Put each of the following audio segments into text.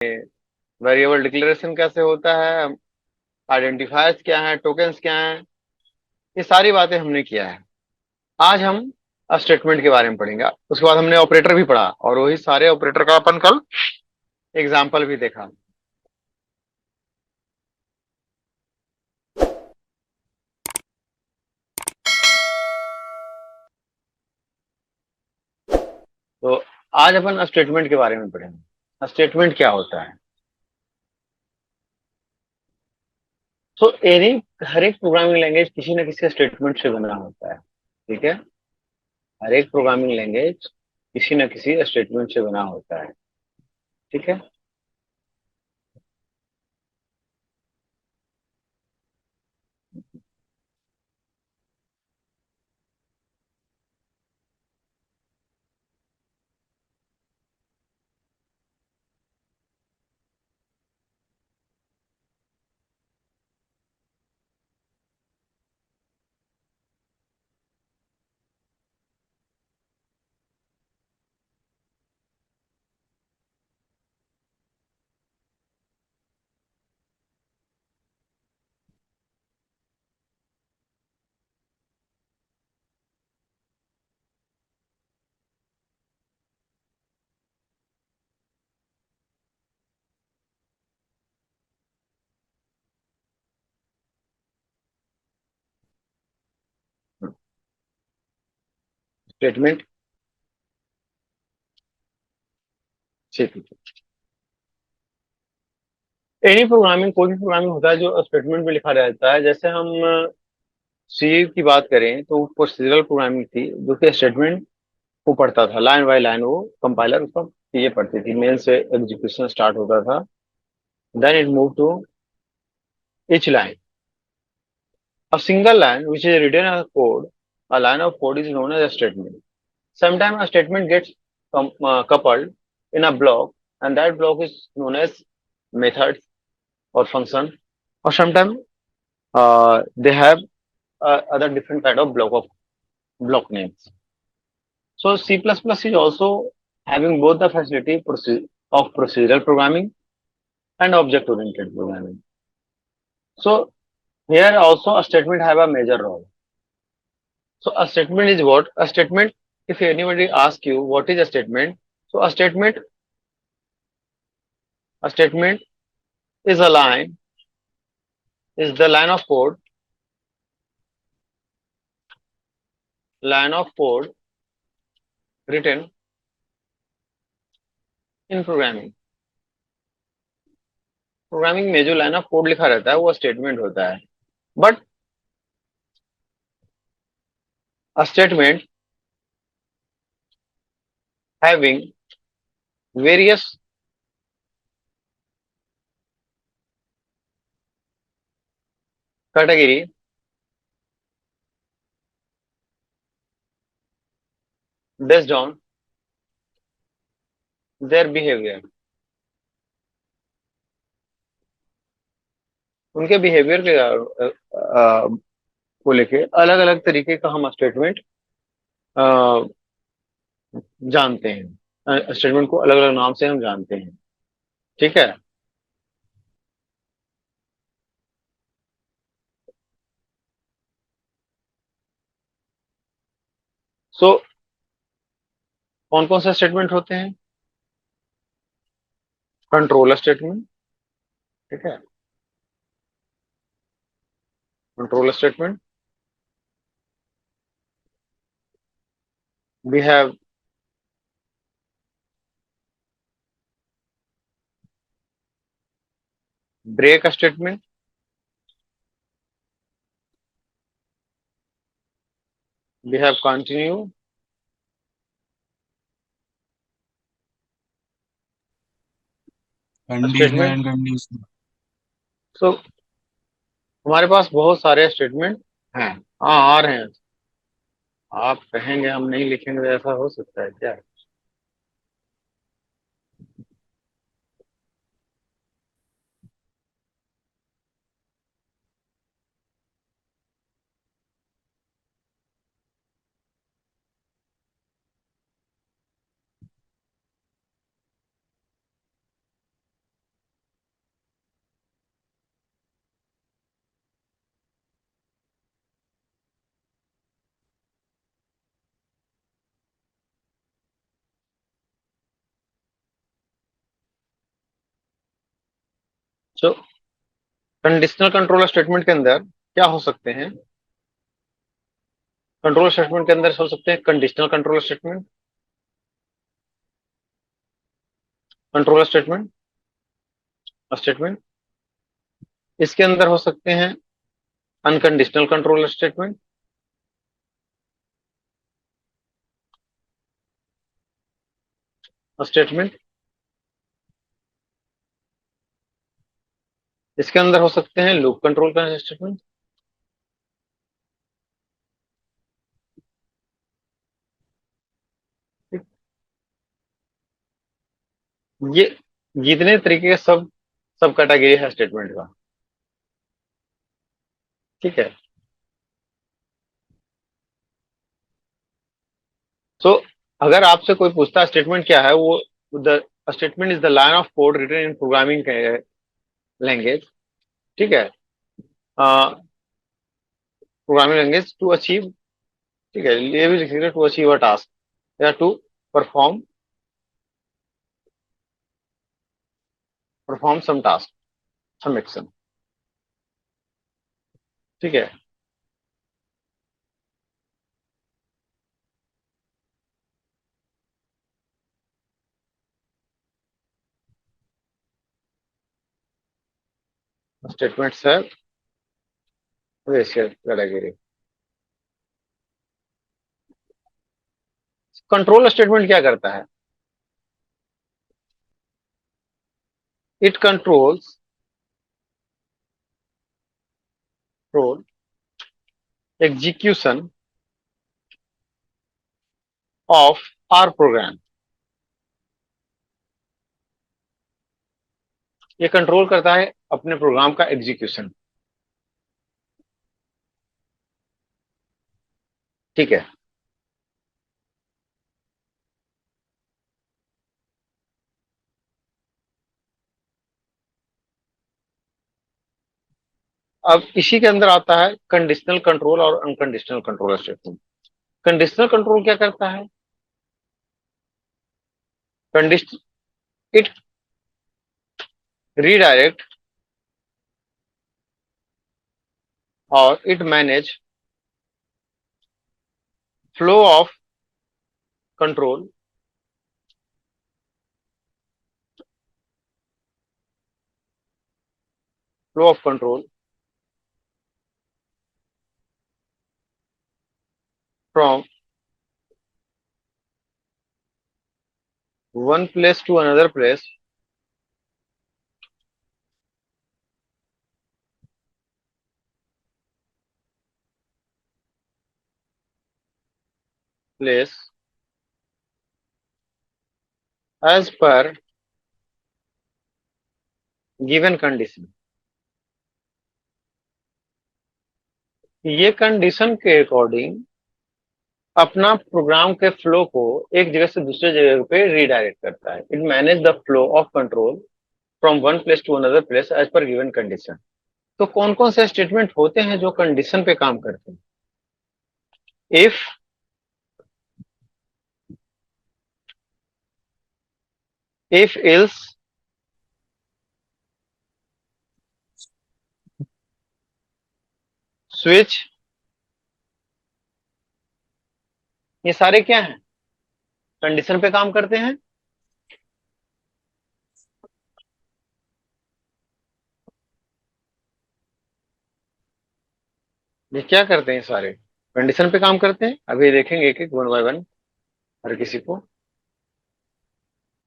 Variable declaration कैसे होता है, आइडेंटिफायर्स क्या है, टोकन्स क्या है, ये सारी बातें हमने किया है। आज हम स्टेटमेंट के बारे में पढ़ेंगे। उसके बाद हमने ऑपरेटर भी पढ़ा और वही सारे ऑपरेटर का अपन कल एग्जाम्पल भी देखा। तो आज अपन स्टेटमेंट के बारे में पढ़ेंगे। स्टेटमेंट क्या होता है? तो एनी हर एक प्रोग्रामिंग लैंग्वेज किसी न किसी स्टेटमेंट से बना होता है। ठीक है, हर एक प्रोग्रामिंग लैंग्वेज किसी न किसी स्टेटमेंट से बना होता है। ठीक है। स्टेटमेंट, ठीक है। एनी प्रोग्रामिंग, कोई भी प्रोग्रामिंग होता है जो स्टेटमेंट में लिखा रहता है। जैसे हम सी की बात करें तो प्रोसीजरल प्रोग्रामिंग थी जो कि स्टेटमेंट को पढ़ता था लाइन बाय लाइन। वो कंपाइलर उसका चीजें पढ़ती थी, मेन से एग्जीक्यूशन स्टार्ट होता था, then it move to each line. A single line which is written as code, a line of code is known as a statement. Sometimes a statement gets coupled in a block, and that block is known as method or function. Or sometimes they have other different kind of block names. So C++ is also having both the facility of procedural programming and object-oriented programming. So here also a statement have a major role. So a statement is what? A statement, if anybody asks you what is a statement, so a statement is a line, is the line of code written in programming. Programming में जो line of code लिखा रहता है वो statement होता है। But a statement having various category based on their behavior, उनके behaviour के को लेके अलग अलग तरीके का हम स्टेटमेंट जानते हैं। स्टेटमेंट को अलग अलग नाम से हम जानते हैं। ठीक है। सो कौन कौन से स्टेटमेंट होते हैं? Control statement. ठीक है, control statement. We have break statement. We have continue conditional statement. And conditional. So हमारे पास बहुत सारे स्टेटमेंट हैं। हाँ, आ रहे हैं। आप कहेंगे हम नहीं लिखेंगे तो ऐसा हो सकता है क्या? तो कंडीशनल कंट्रोल स्टेटमेंट के अंदर क्या हो सकते हैं? कंट्रोल स्टेटमेंट के अंदर हो सकते हैं conditional control statement, control statement statement इसके अंदर हो सकते हैं अनकंडीशनल कंट्रोल स्टेटमेंट, स्टेटमेंट इसके अंदर हो सकते हैं लूप कंट्रोल का स्टेटमेंट। ये जितने तरीके के सब कैटेगरी है स्टेटमेंट का। ठीक है। तो अगर आपसे कोई पूछता है स्टेटमेंट क्या है, वो the statement is the line of code written in programming language. ठीक है। प्रोग्रामिंग लैंग्वेज टू अचीव, ठीक है, ये भी लिखेगा टू अचीव अ टास्क या to perform perform some task, some action. ठीक है। स्टेटमेंट्स है कैटेगरी। कंट्रोल स्टेटमेंट क्या करता है? It controls control execution of our program. ये कंट्रोल करता है अपने प्रोग्राम का एग्जीक्यूशन। ठीक है। अब इसी के अंदर आता है कंडीशनल कंट्रोल और unconditional control statement. Conditional control क्या करता है? कंडीशन इट रीडायरेक्ट और it manage flow of control flow of control from one place to another place as per given condition. ये कंडीशन के अकॉर्डिंग अपना प्रोग्राम के flow को एक जगह से दूसरे जगह पे रीडायरेक्ट करता है। It manage the flow of control from one place to another place as per given condition. तो कौन कौन से स्टेटमेंट होते हैं जो कंडीशन पे काम करते हैं? इफ, इफ एल्स, स्विच, ये सारे क्या हैं? कंडीशन पे काम करते हैं। ये क्या करते हैं? सारे कंडीशन पे काम करते हैं। अभी देखेंगे एक एक वन बाय वन हर किसी को।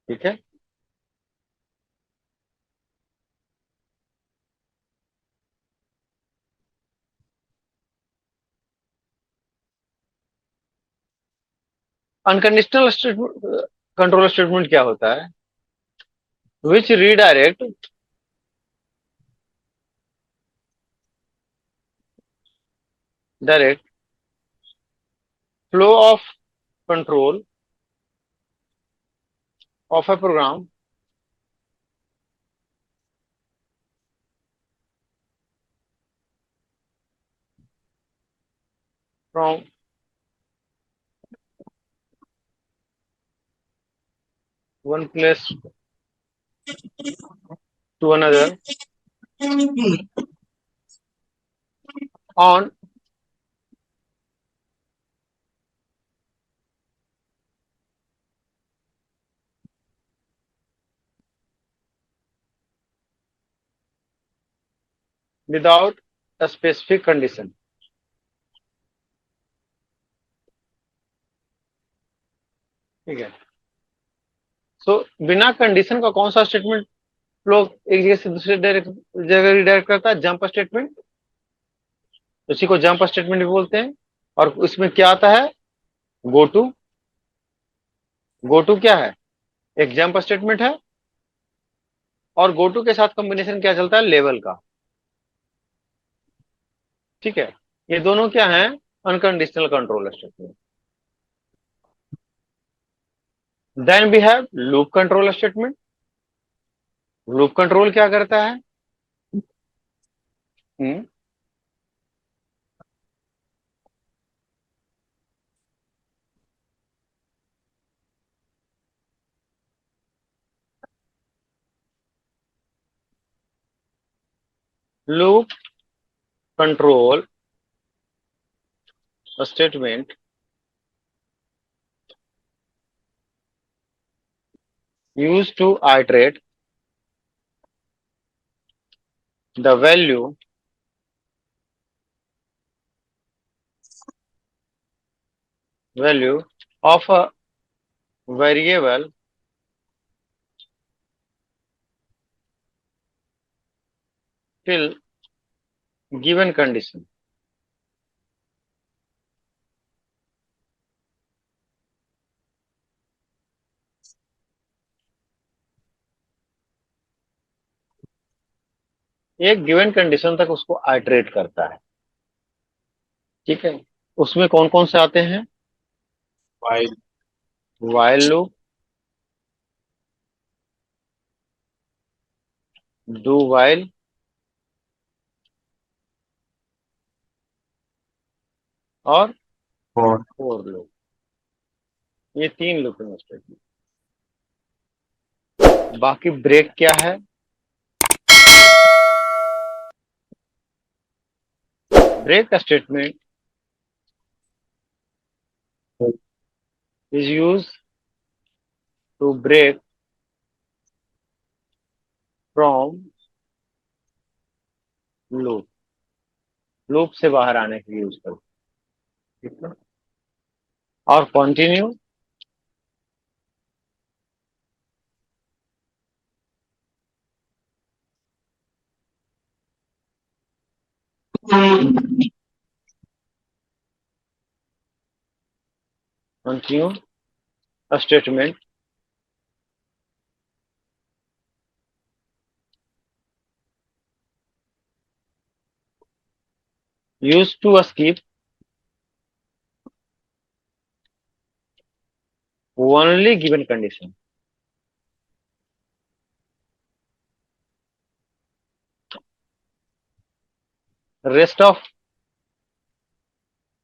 ठीक है। अनकंडीशनल कंट्रोल स्टेटमेंट क्या होता है? Which redirect direct flow of control of a program from one place to another on without a specific condition। ठीक है। सो बिना कंडीशन का कौन सा स्टेटमेंट लोग एक जगह से दूसरे जगह रिडायरेक्ट करता है? Jump statement. उसी को जंप स्टेटमेंट भी बोलते हैं। और इसमें क्या आता है? Go to. गो टू क्या है? एक जंप स्टेटमेंट है। और गो टू के साथ कॉम्बिनेशन क्या चलता है? लेवल का। ठीक है। ये दोनों क्या है? Unconditional control statement. Then we have loop control statement. Loop control क्या करता है? Loop control statement used to iterate the value of a variable till given condition। एक गिवन कंडीशन तक उसको आइटरेट करता है। ठीक है। उसमें कौन कौन से आते हैं? While. While loop, do while और और फोर लूप। ये तीन लूपिंग स्टेटमेंट। बाकी ब्रेक क्या है? Break statement is use to break from loop. Loop से बाहर आने के लिए यूज करते हैं। ठीक है। और continue continue statement use to skip only given condition। Rest of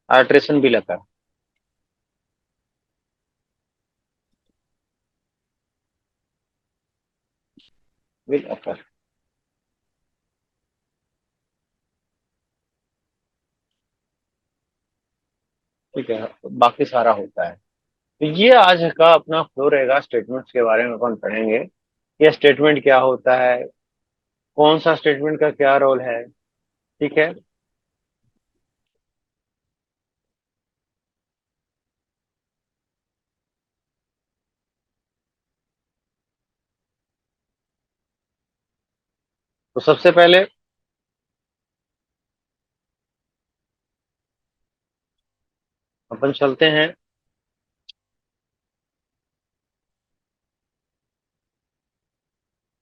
iteration भी लगा विल अकर। ठीक है। बाकी सारा होता है। तो ये आज का अपना फ्लो रहेगा। स्टेटमेंट्स के बारे में अपन पढ़ेंगे। ये स्टेटमेंट क्या होता है, कौन सा स्टेटमेंट का क्या रोल है। ठीक है। तो सबसे पहले अपन चलते हैं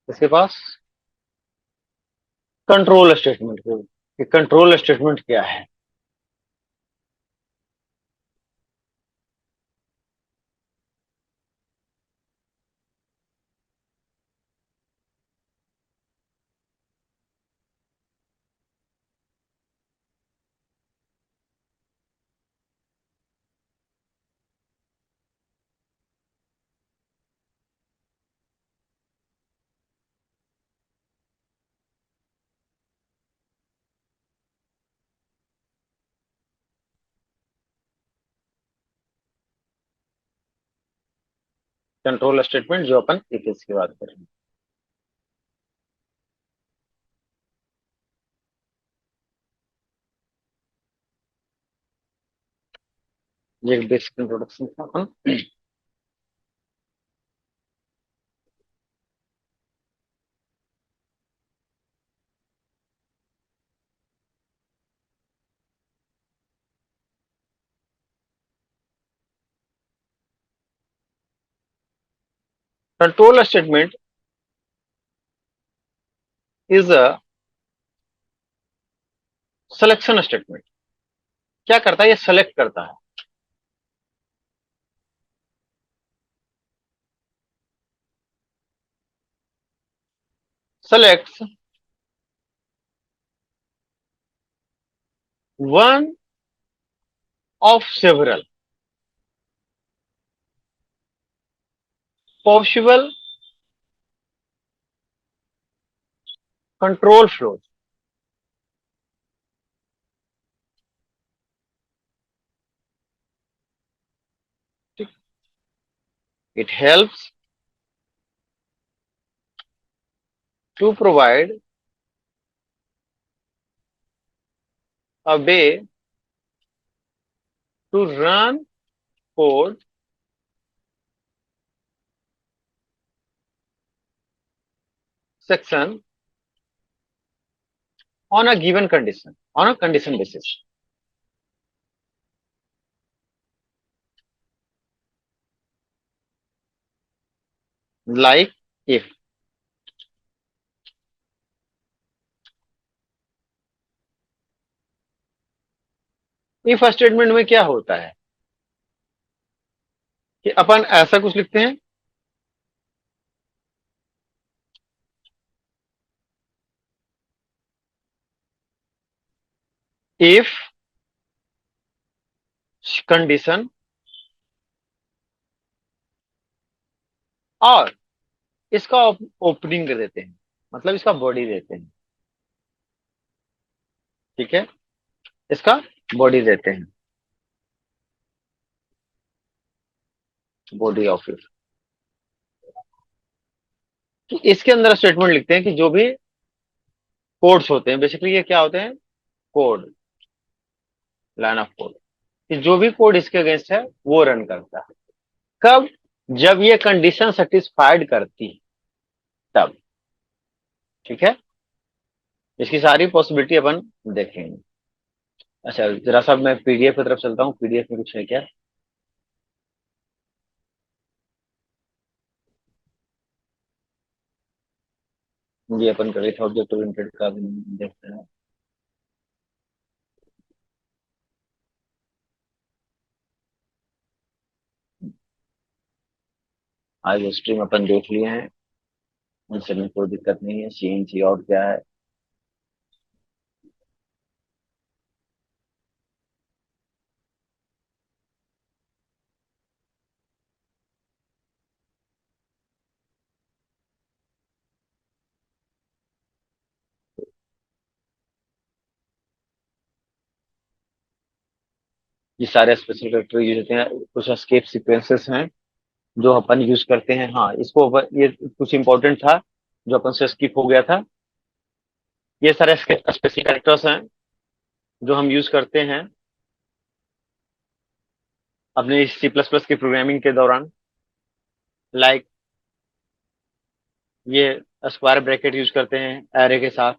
इसके पास कंट्रोल स्टेटमेंट को कि कंट्रोल स्टेटमेंट क्या है। कंट्रोल स्टेटमेंट जो अपन एक की बात करेंगे। ये एक बेसिक इंट्रोडक्शन था अपन। Control statement is a selection statement. क्या करता है, ये सेलेक्ट करता है। Selects one of several possible control flows. It helps to provide a way to run code section on a given condition, on a condition basis. Like if statement में क्या होता है कि अपन ऐसा कुछ लिखते हैं, if कंडीशन, और इसका ओपनिंग कर देते हैं, मतलब इसका बॉडी देते हैं। ठीक है, इसका बॉडी देते हैं, बॉडी ऑफ इट। कि इसके अंदर स्टेटमेंट लिखते हैं कि जो भी कोड्स होते हैं, बेसिकली ये क्या होते हैं, कोड, लाइन ऑफ कोड, कि जो भी कोड इसके अगेंस्ट है वो रन करता है। कब? जब ये कंडीशन सेटिस्फाइड करती है तब। ठीक है, इसकी सारी पॉसिबिलिटी अपन देखेंगे। अच्छा, जरा सा मैं पीडीएफ की तरफ चलता हूँ, पीडीएफ में कुछ है क्या? ये अपन कर रहे थे ऑब्जेक्ट ओरिएंटेड का भी देखते हैं। आज स्ट्रीम अपन देख लिए हैं, उनसे में कोई दिक्कत नहीं है। सीएनसी और क्या है? ये सारे स्पेशल कैरेक्टर यूज होते हैं। कुछ एस्केप सीक्वेंसेस हैं जो अपन यूज करते हैं। हाँ, इसको ये कुछ इंपॉर्टेंट था जो अपन से स्किप हो गया था। ये सारे स्पेशल कैरेक्टर्स हैं जो हम यूज करते हैं अपने सी प्लस प्लस की प्रोग्रामिंग के दौरान। लाइक ये स्क्वायर ब्रैकेट यूज करते हैं एरे के साथ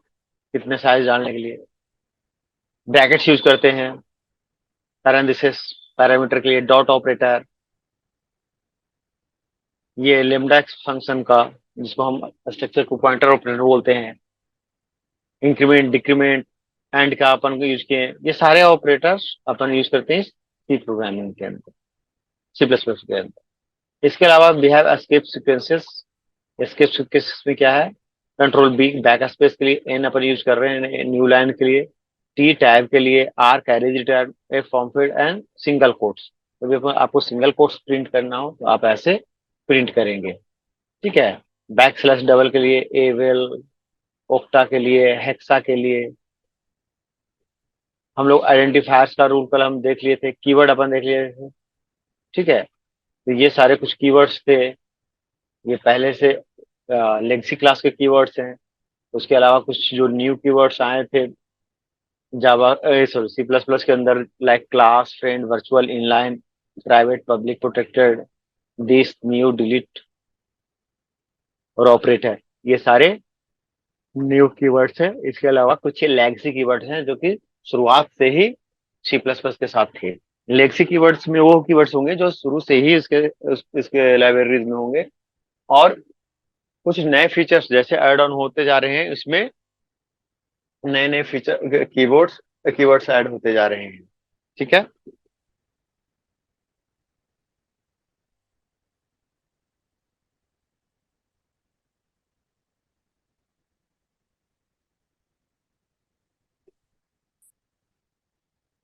कितने साइज डालने के लिए। ब्रैकेट्स यूज करते हैं पैरेंथेसिस पैरामीटर के लिए, डॉट ऑपरेटर, ये लेमडा फंक्शन का जिसको हम स्ट्रक्चर को पॉइंटर ऑपरेटर बोलते हैं, इंक्रीमेंट डिक्रीमेंट एंड का अपन को यूज किए हैं। ये सारे ऑपरेटर्स अपन यूज करते हैं सी प्रोग्रामिंग के अंदर, सी प्लस प्लस के अंदर। इसके अलावा we have escape sequences. Escape sequences में क्या है, कंट्रोल बी बैक स्पेस के लिए, एन अपन यूज कर रहे हैं न्यू लाइन के लिए, टी टैब के लिए, r carriage return, a form field and single quotes. तो जब आपको सिंगल कोट्स प्रिंट करना हो तो आप ऐसे प्रिंट करेंगे। ठीक है, बैक स्लैश डबल के लिए, एवेल, ओक्टा के लिए, हेक्सा के लिए। हम लोग आइडेंटिफायर्स का रूल कल हम देख लिए थे, कीवर्ड अपन देख लिए थे। ठीक है, तो ये सारे कुछ कीवर्ड्स थे। ये पहले से लेगसी क्लास के कीवर्ड्स हैं। उसके अलावा कुछ जो न्यू कीवर्ड्स आए थे जावा, सॉरी, सी प्लस प्लस के अंदर, like class, friend, virtual, inline, private, public, protected, this, new, delete और ऑपरेटर, ये सारे न्यू कीवर्ड्स हैं। इसके अलावा कुछ लेगसी कीवर्ड्स हैं जो कि शुरुआत से ही सी प्लस प्लस के साथ थे। लेगसी कीवर्ड्स में वो कीवर्ड्स होंगे जो शुरू से ही इसके लाइब्रेरीज में होंगे, और कुछ नए फीचर्स जैसे ऐड ऑन होते जा रहे हैं, इसमें नए नए फीचर कीवर्ड्स कीवर्ड्स ऐड होते जा रहे हैं। ठीक है।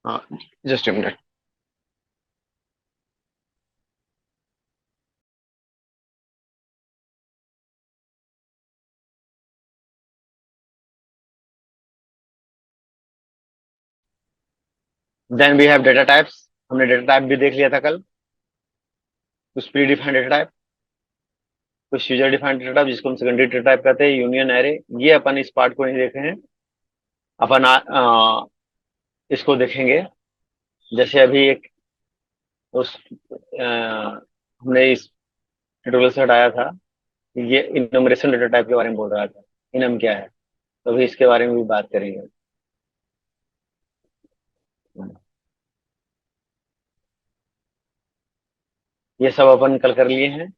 हाँ, just a minute. Then we have data types. हमने डेटा टाइप भी देख लिया था कल। कुछ प्री डिफाइंड डेटा टाइप, कुछ यूजर डिफाइंड डेटा टाइप जिसको हम सेकेंडरी डेटा टाइप कहते हैं, यूनियन एरे। ये अपन इस पार्ट को नहीं देखे हैं। अपन इसको देखेंगे। जैसे अभी एक उस हमने इस ट्यूटोरियल से हटाया था, ये इनमरेशन डेटा टाइप के बारे में बोल रहा था। इनम क्या है, तो अभी इसके बारे में भी बात करेंगे। ये सब अपन कल कर लिए हैं।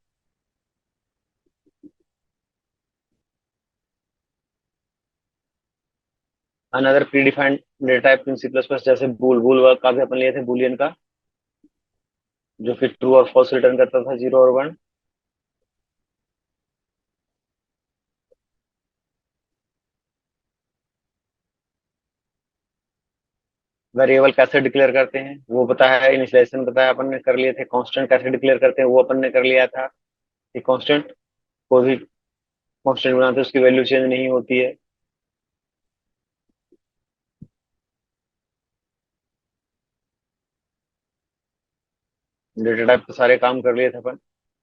Another predefined data type in C plus plus, जैसे बूल का भी अपन लिए थे, बुलियन का, जो फिर ट्रू और फॉल्स रिटर्न करता था, 0 और 1। वेरिएबल कैसे डिक्लेयर करते हैं वो पता है, इनिशियलाइजेशन बताया अपन ने, कर लिए थे। कांस्टेंट कैसे डिक्लेयर करते हैं वो अपन ने कर लिया था, कि कांस्टेंट को भी कांस्टेंट बनाते हैं, उसकी वैल्यू चेंज नहीं होती है। डेटा टाइप के सारे काम कर लिए थे अपन।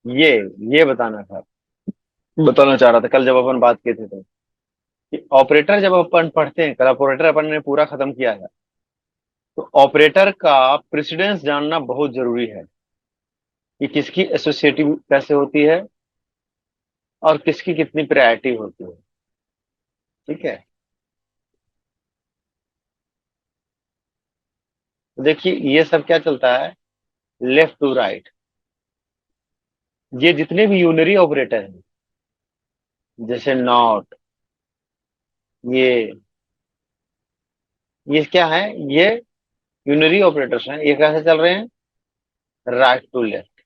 ये ये बताना चाह रहा था कल जब अपन बात किए थे, तो कि ऑपरेटर जब अपन पढ़ते हैं, कल ऑपरेटर अपन ने पूरा खत्म किया है, तो ऑपरेटर का प्रेसिडेंस जानना बहुत जरूरी है, कि किसकी एसोसिएटिव कैसे होती है और किसकी कितनी प्रायोरिटी होती है। ठीक है। तो देखिए ये सब क्या चलता है, लेफ्ट टू राइट। ये जितने भी यूनरी ऑपरेटर हैं, जैसे नॉट, ये ये क्या है, ये यूनरी ऑपरेटर्स हैं। ये कैसे चल रहे हैं, राइट टू लेफ्ट।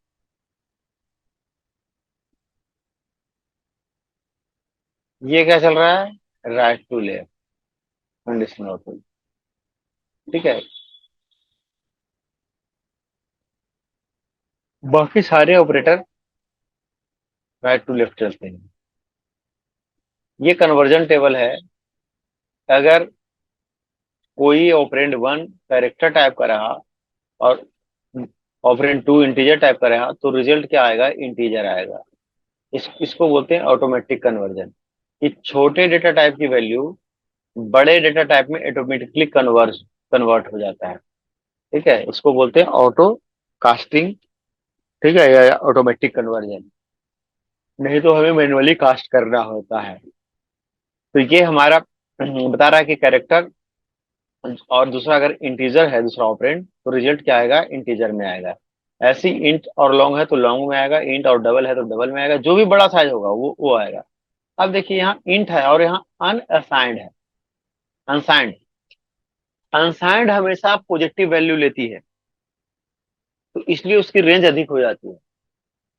ये क्या चल रहा है, right to left, conditional operator. ठीक है। बाकी सारे ऑपरेटर राइट टू लेफ्ट चलते हैं। ये कन्वर्जन टेबल है। अगर कोई ऑपरेंड 1 कैरेक्टर टाइप का रहा और ऑपरेंड 2 इंटीजर टाइप का रहा, तो रिजल्ट क्या आएगा, इंटीजर आएगा। इसको बोलते हैं ऑटोमेटिक कन्वर्जन, कि छोटे डेटा टाइप की वैल्यू बड़े डेटा टाइप में ऑटोमेटिकली कन्वर्ट हो जाता है। ठीक है, इसको बोलते हैं ऑटो कास्टिंग। ठीक है, या ऑटोमेटिक कन्वर्जन। नहीं तो हमें मैनुअली कास्ट करना होता है। तो ये हमारा बता रहा है कि कैरेक्टर, और दूसरा अगर इंटीजर है दूसरा ऑपरेंड, तो रिजल्ट क्या आएगा, इंटीजर में आएगा। ऐसी इंट और लॉन्ग है तो लॉन्ग में आएगा, इंट और डबल है तो डबल में आएगा, जो भी बड़ा साइज होगा वो आएगा। अब देखिए यहाँ इंट है और यहाँ अनअसाइंड है। अनसाइंड अनसाइंड हमेशा पॉजिटिव वैल्यू लेती है, तो इसलिए उसकी रेंज अधिक हो जाती है।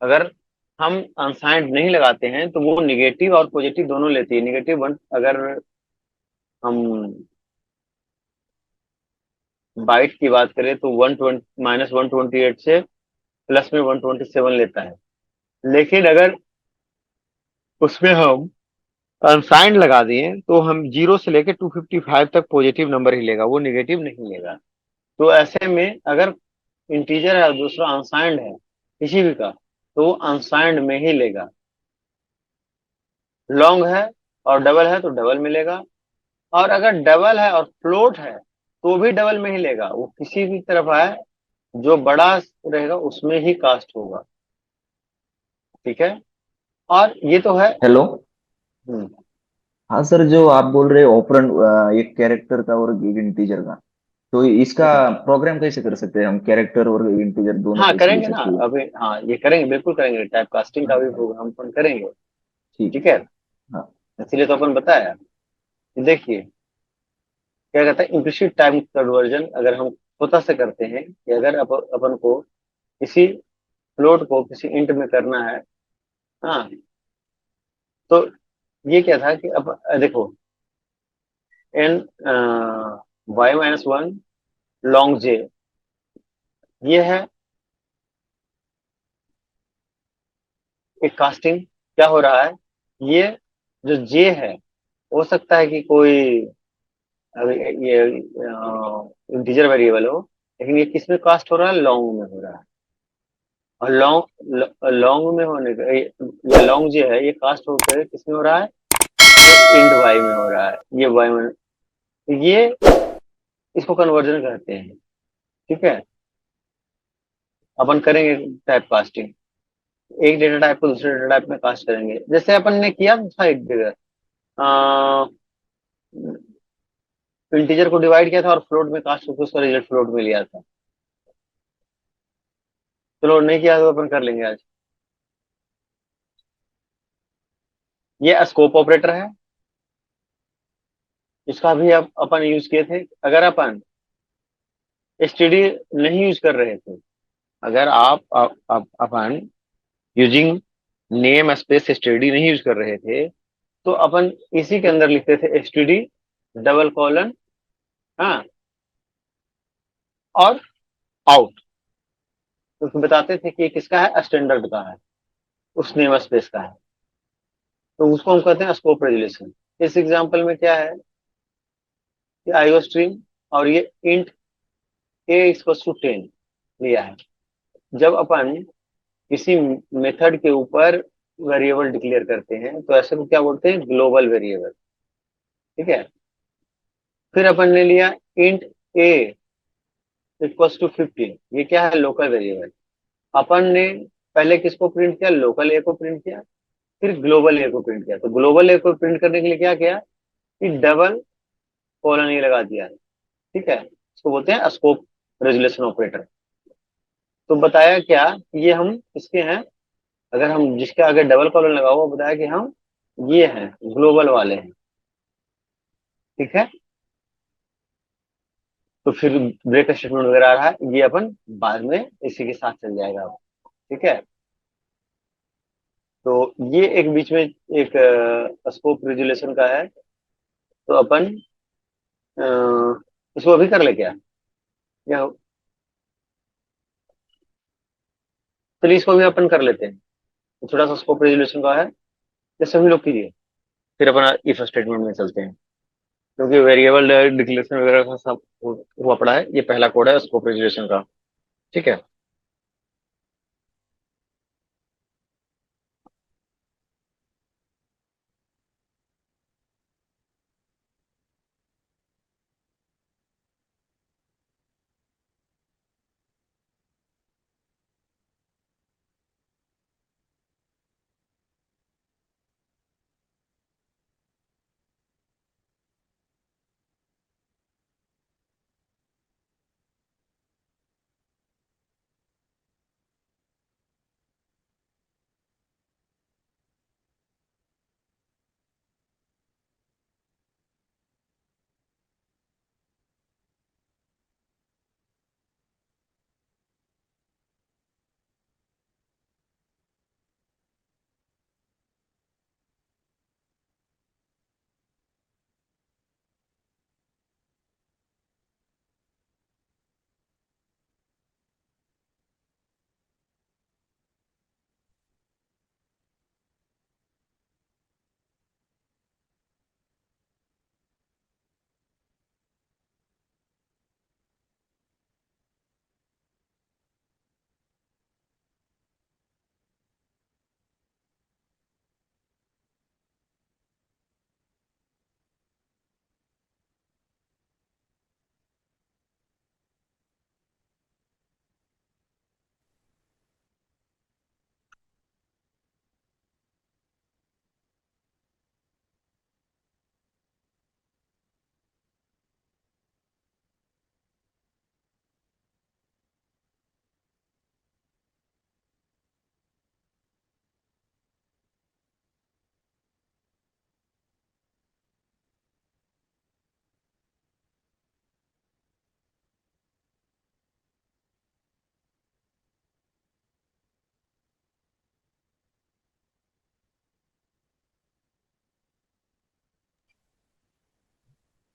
अगर हम अनसाइंड नहीं लगाते हैं तो वो निगेटिव और पॉजिटिव दोनों लेती है। -1 अगर हम बाइट की बात करें तो 128 से प्लस में 127 लेता है। लेकिन अगर उसमें हम अनसाइंड लगा दिए तो हम 0 से लेकर 255 तक पॉजिटिव नंबर ही लेगा, वो निगेटिव नहीं लेगा। तो ऐसे में अगर इंटीजर है और दूसरा अनसाइंड है किसी भी का, तो वो अनसाइंड में ही लेगा। लॉन्ग है और डबल है तो डबल मिलेगा, और अगर डबल है और फ्लोट है तो भी डबल में ही लेगा, वो किसी भी तरफ आए, जो बड़ा रहेगा उसमें ही कास्ट होगा। ठीक है, और ये तो है। हेलो। हम्म, हाँ सर, जो आप बोल रहे हो ऑपरेंड, एक कैरेक्टर का और एक इंटीजर का, तो इसका हम्म। प्रोग्राम कैसे कर सकते हैं हम? कैरेक्टर और इंटीजर दोनों हाँ कैसे ले करेंगे ना, सकते हैं? अभी हाँ ये करेंगे, बिल्कुल करेंगे, टाइप कास्टिंग का भी प्रोग्राम अपन करेंगे। ठीक। ठीक है, हाँ। इसीलिए तो अपन बताया। देखिए क्या कहता है, इम्प्लिसिट टाइम कन्वर्जन अगर हम स्वतः से करते हैं कि अगर अपन को किसी फ्लोट को किसी इंट में करना है, हाँ, तो ये क्या था कि अब देखो, एन y-1 लॉन्ग जे, ये है एक कास्टिंग। क्या हो रहा है, ये जो जे है, हो सकता है कि कोई, अभी ये इंटीजर वेरिएबल हो, लेकिन ये किस में कास्ट हो रहा है, लॉन्ग में हो रहा है। और लॉन्ग लॉन्ग में होने का ये लॉन्ग जो है ये कास्ट होकर किस में हो रहा है, इंट वाई में हो रहा है, ये वाई में, ये इसको कन्वर्जन कहते हैं। ठीक है, अपन करेंगे टाइप कास्टिंग, एक डेटा टाइप को दूसरे डेटा टाइप में कास्ट करेंगे, जैसे अपन ने किया था एक जगह, इंटीजर को डिवाइड किया था और फ्लोट में कास्ट करके उसका रिजल्ट फ्लोट में लिया था। चलो नहीं किया तो अपन कर लेंगे आज। ये स्कोप ऑपरेटर है, इसका भी अब अपन यूज किए थे। अगर अपन एसटीडी नहीं यूज कर रहे थे, अगर अपन यूजिंग नेम स्पेस एसटीडी नहीं यूज कर रहे थे, तो अपन इसी के अंदर लिखते थे एसटीडी डबल कॉलन, हाँ, और आउट, तो उसमें बताते थे कि ये किसका है, स्टैंडर्ड का है, उस नेम स्पेस का है। तो उसको हम कहते हैं स्कोप रेजोल्यूशन। इस एग्जांपल में क्या है कि आईओ स्ट्रीम, और ये इंट ए इक्वल टू 10 लिया है। जब अपन किसी मेथड के ऊपर वेरिएबल डिक्लेयर करते हैं तो ऐसे को क्या बोलते हैं, ग्लोबल वेरिएबल। ठीक है, फिर अपन ने लिया इंट ए इक्वल्स टू 15, ये क्या है, लोकल वेरिएबल। अपन ने पहले किसको प्रिंट किया, लोकल ए को प्रिंट किया, फिर ग्लोबल ए को प्रिंट किया। तो ग्लोबल ए को प्रिंट करने के लिए क्या किया कि डबल कॉलन ए लगा दिया। ठीक है, इसको बोलते हैं स्कोप रेजुलेशन ऑपरेटर। तो बताया क्या कि ये हम किसके हैं, अगर हम जिसके आगे डबल कॉलन लगा हुआ, बताया कि हम ये हैं, ग्लोबल वाले हैं। ठीक है, तो फिर ब्रेक स्टेटमेंट वगैरह आ रहा है, ये अपन बाद में इसी के साथ चल जाएगा। ठीक है, तो ये एक बीच में एक स्कोप रेजुलेशन का है। तो अपन अ, इसको अभी कर ले क्या, या चलिए इसको भी अपन कर लेते हैं। तो छोटा सा स्कोप रेजुलेशन का है, ये सभी लोग कीजिए, फिर अपन इफ स्टेटमेंट में चलते हैं, क्योंकि वेरिएबल डिक्लेरेशन वगैरह का सब हुआ पड़ा है। ये पहला कोड है स्कोप रेजुलेशन का। ठीक है,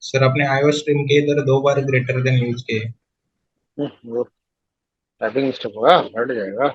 सर अपने iOS स्ट्रीम के इधर 2 बार ग्रेटर देन यूज किए। वो टाइपिंग मिस्टेक होगा, हट जाएगा।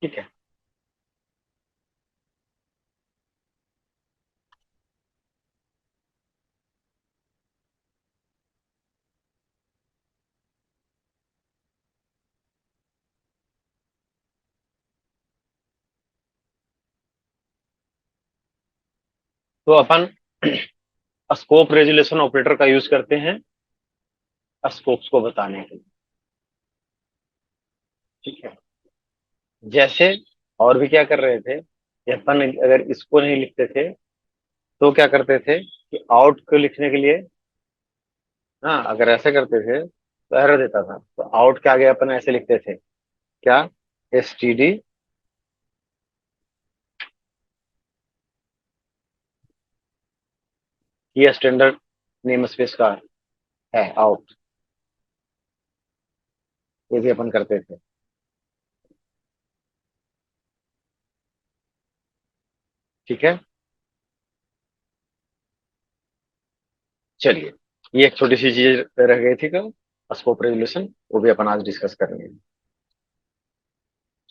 ठीक है। तो अपन स्कोप रेजुलेशन ऑपरेटर का यूज करते हैं स्कोप्स को बताने के लिए। ठीक है। जैसे और भी क्या कर रहे थे कि अपन अगर इसको नहीं लिखते थे तो क्या करते थे कि आउट को लिखने के लिए, हाँ, अगर ऐसे करते थे तो एरर देता था, तो आउट के आगे अपन ऐसे लिखते थे, क्या, STD, ये स्टैंडर्ड नेम स्पेस का है आउट। ये भी अपन करते थे। ठीक है। चलिए, ये एक छोटी सी चीज रह गई थी कल, स्कोप रेजोल्यूशन, वो भी अपन आज डिस्कस करेंगे।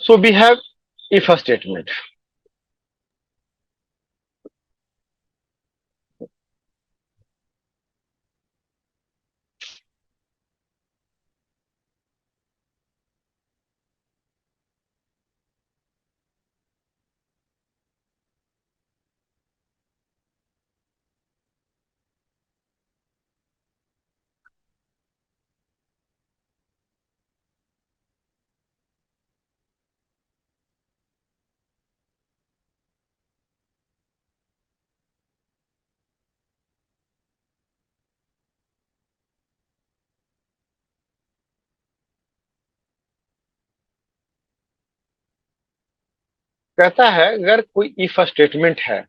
So we have if statement. कहता है अगर कोई इफ स्टेटमेंट है,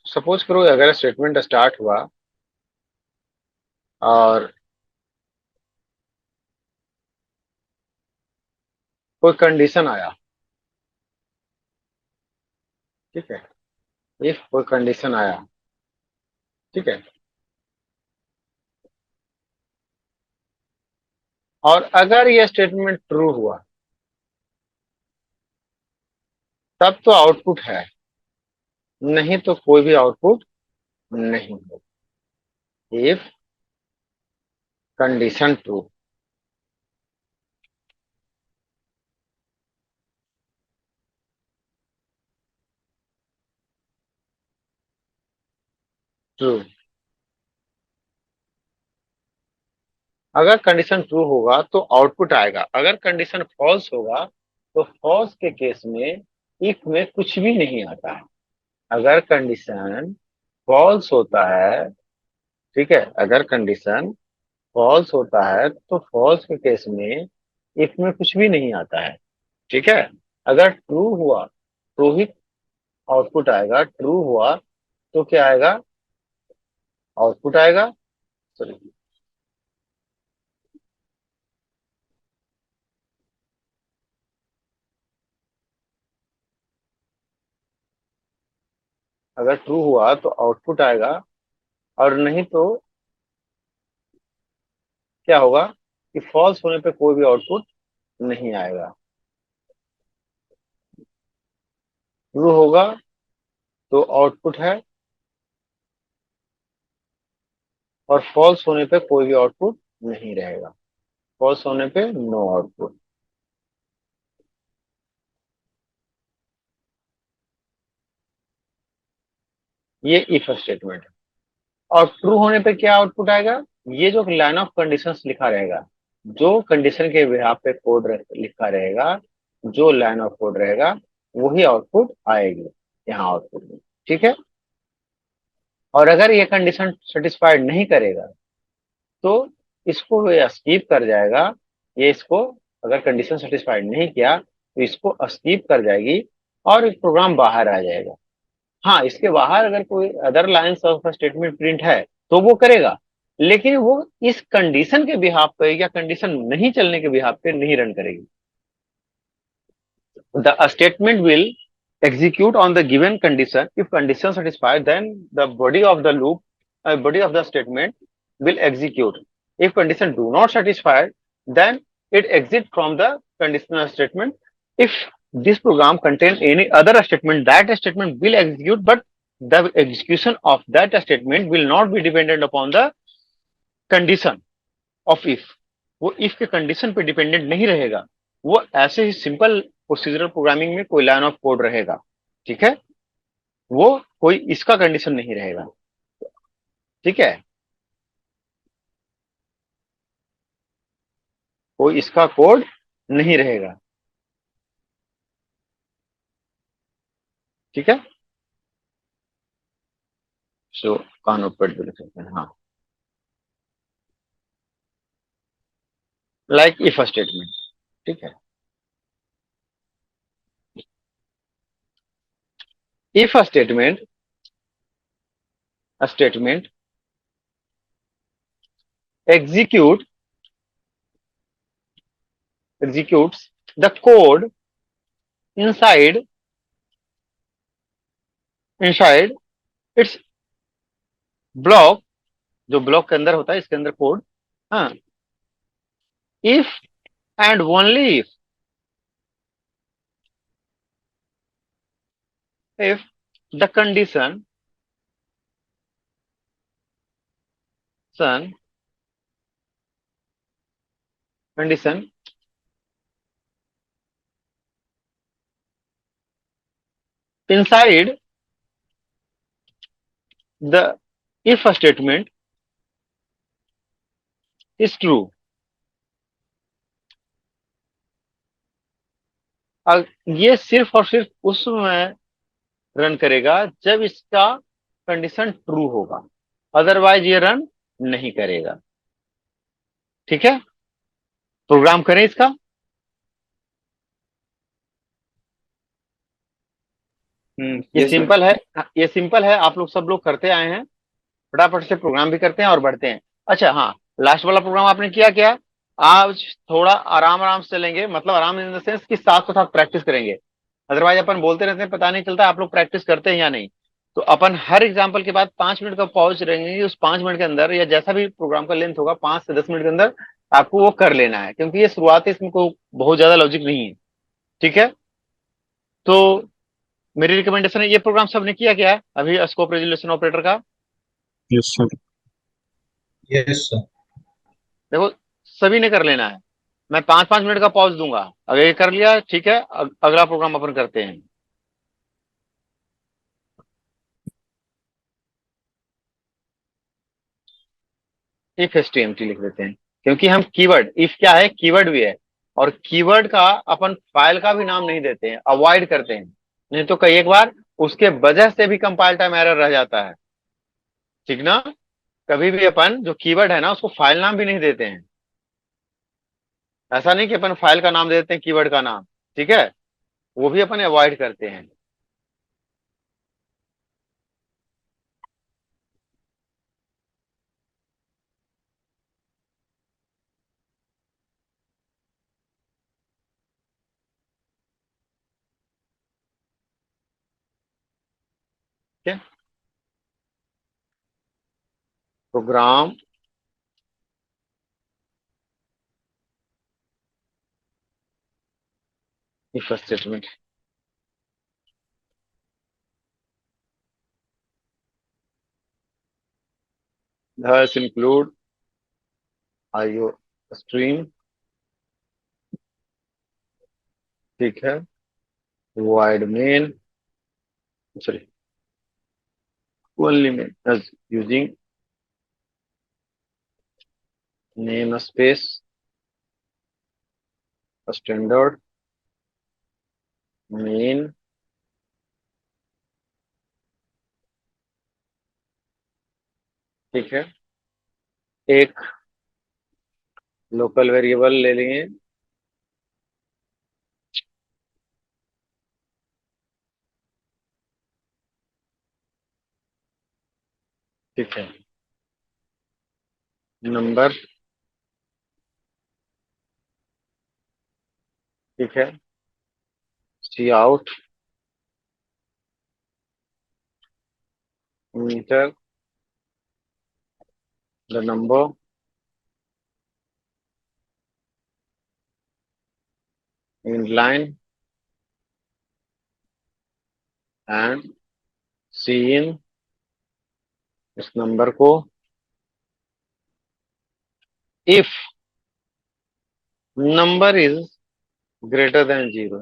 सपोज करो अगर स्टेटमेंट स्टार्ट हुआ और कोई कंडीशन आया। ठीक है। इफ कोई कंडीशन आया। ठीक है। और अगर ये स्टेटमेंट ट्रू हुआ तब तो आउटपुट है, नहीं तो कोई भी आउटपुट नहीं होगा। If condition true. ट्रू। अगर कंडीशन ट्रू होगा तो आउटपुट आएगा, अगर कंडीशन फॉल्स होगा तो फॉल्स के केस में इफ में कुछ भी नहीं आता है। अगर कंडीशन फॉल्स होता है, ठीक है, अगर कंडीशन फॉल्स होता है तो फॉल्स के केस में इफ में कुछ भी नहीं आता है। ठीक है। अगर ट्रू हुआ तो ही आउटपुट आएगा, ट्रू हुआ तो क्या आएगा, आउटपुट आएगा। सॉरी, अगर ट्रू हुआ तो आउटपुट आएगा, और नहीं तो क्या होगा कि फॉल्स होने पे कोई भी आउटपुट नहीं आएगा। ट्रू होगा तो आउटपुट है, और फॉल्स होने पे कोई भी आउटपुट नहीं रहेगा। फॉल्स होने पे नो आउटपुट। ये इफ स्टेटमेंट है। और ट्रू होने पे क्या आउटपुट आएगा? ये जो लाइन ऑफ कंडीशंस लिखा रहेगा, जो कंडीशन के बिहाफ पे कोड लिखा रहेगा, जो लाइन ऑफ कोड रहेगा, वही आउटपुट आएगी यहाँ आउटपुट में। ठीक है। और अगर ये कंडीशन सेटिस्फाइड नहीं करेगा तो इसको ये स्कीप कर जाएगा। ये इसको अगर कंडीशन सेटिस्फाइड नहीं किया तो इसको स्कीप कर जाएगी और प्रोग्राम बाहर आ जाएगा। हाँ, इसके बाहर अगर कोई other lines of statement print है तो वो करेगा, लेकिन वो इस कंडीशन के बिहाफ पे या कंडीशन नहीं चलने के बिहाफ पे नहीं रन करेगी। The statement will execute on the given condition. If condition satisfied, then the body of the loop, body of the statement will execute. If condition do not satisfy, then it exit from the conditional statement. If this program contains any other statement, that statement will execute, but the execution of that statement will not be dependent upon the condition of if. वो if के condition पे dependent नहीं रहेगा, वो ऐसे ही simple procedural programming में कोई line of code रहेगा। ठीक है। वो कोई इसका कंडीशन नहीं रहेगा। ठीक है। कोई इसका कोड नहीं रहेगा। ठीक है। सो कान ऊपर भी लिख सकते हैं। हाँ, लाइक इफ स्टेटमेंट। ठीक है। If statement execute executes the code inside inside its block, जो ब्लॉक के अंदर होता है, इसके अंदर कोड। हाँ, if and only if the son condition inside the if statement is true। ये सिर्फ और सिर्फ उस समय रन करेगा जब इसका कंडीशन ट्रू होगा, अदरवाइज ये रन नहीं करेगा। ठीक है। प्रोग्राम करें इसका। ये यस सर। सिंपल है। ये सिंपल है, आप लोग सब लोग करते आए हैं, फटाफट से प्रोग्राम भी करते हैं और बढ़ते हैं। अच्छा, हाँ, लास्ट वाला प्रोग्राम आपने किया क्या? आज थोड़ा आराम आराम से चलेंगे, मतलब आराम इन द सेंस कि साथ साथ प्रैक्टिस करेंगे। अदरवाइज अपन बोलते रहते हैं, पता नहीं चलता आप लोग प्रैक्टिस करते हैं या नहीं। तो अपन हर एग्जाम्पल के बाद 5 मिनट का पॉज रहेंगे। उस 5 मिनट के अंदर या जैसा भी प्रोग्राम का लेंथ होगा, 5 से 10 मिनट के अंदर आपको वो कर लेना है, क्योंकि ये शुरुआत है, इसमें कोई बहुत ज्यादा लॉजिक नहीं है। ठीक है। तो मेरी रिकमेंडेशन है, ये प्रोग्राम सबने किया क्या है अभी स्कोप रेजोल्यूशन ऑपरेटर का? Yes sir. Yes sir. देखो, सभी ने कर लेना है। मैं 5-5 मिनट का पॉज दूंगा। अगर ये कर लिया, ठीक है, अगला प्रोग्राम अपन करते हैं। इफ एसटीएमटी लिख देते हैं, क्योंकि हम कीवर्ड, इफ क्या है, कीवर्ड भी है, और कीवर्ड का अपन फाइल का भी नाम नहीं देते हैं, अवॉइड करते हैं। नहीं तो कई एक बार उसके वजह से भी कंपाइल टाइम एरर रह जाता है। ठीक ना। कभी भी अपन जो कीवर्ड है ना, उसको फाइल नाम भी नहीं देते हैं। ऐसा नहीं कि अपन फाइल का नाम दे देते हैं कीवर्ड का नाम। ठीक है। वो भी अपन अवॉइड करते हैं। ठीक है। Program if statement. thus include IO stream, ठीक है, void main, sorry, only main as using namespace standard main, ठीक है, एक लोकल वेरिएबल ले लेंगे, ठीक है, नंबर, ठीक है, सी out, enter the number in line and cin, इस नंबर को if number is greater than 0,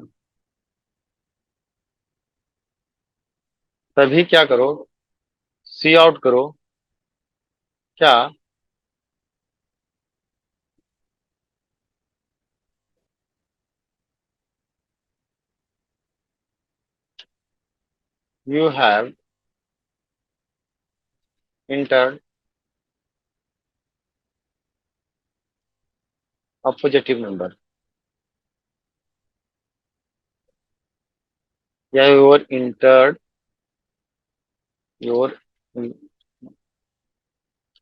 तभी क्या करो, सी आउट करो, क्या you have entered a positive number, या your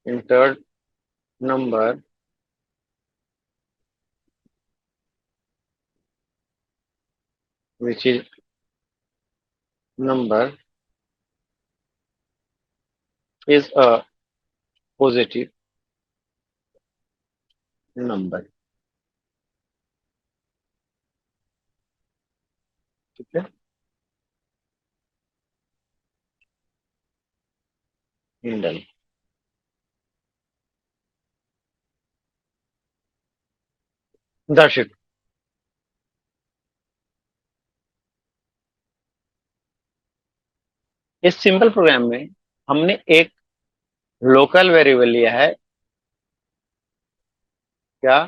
entered number which is number is a positive number, ठीक है, डन। दर्शक, इस सिंपल प्रोग्राम में हमने एक लोकल वेरिएबल लिया है, क्या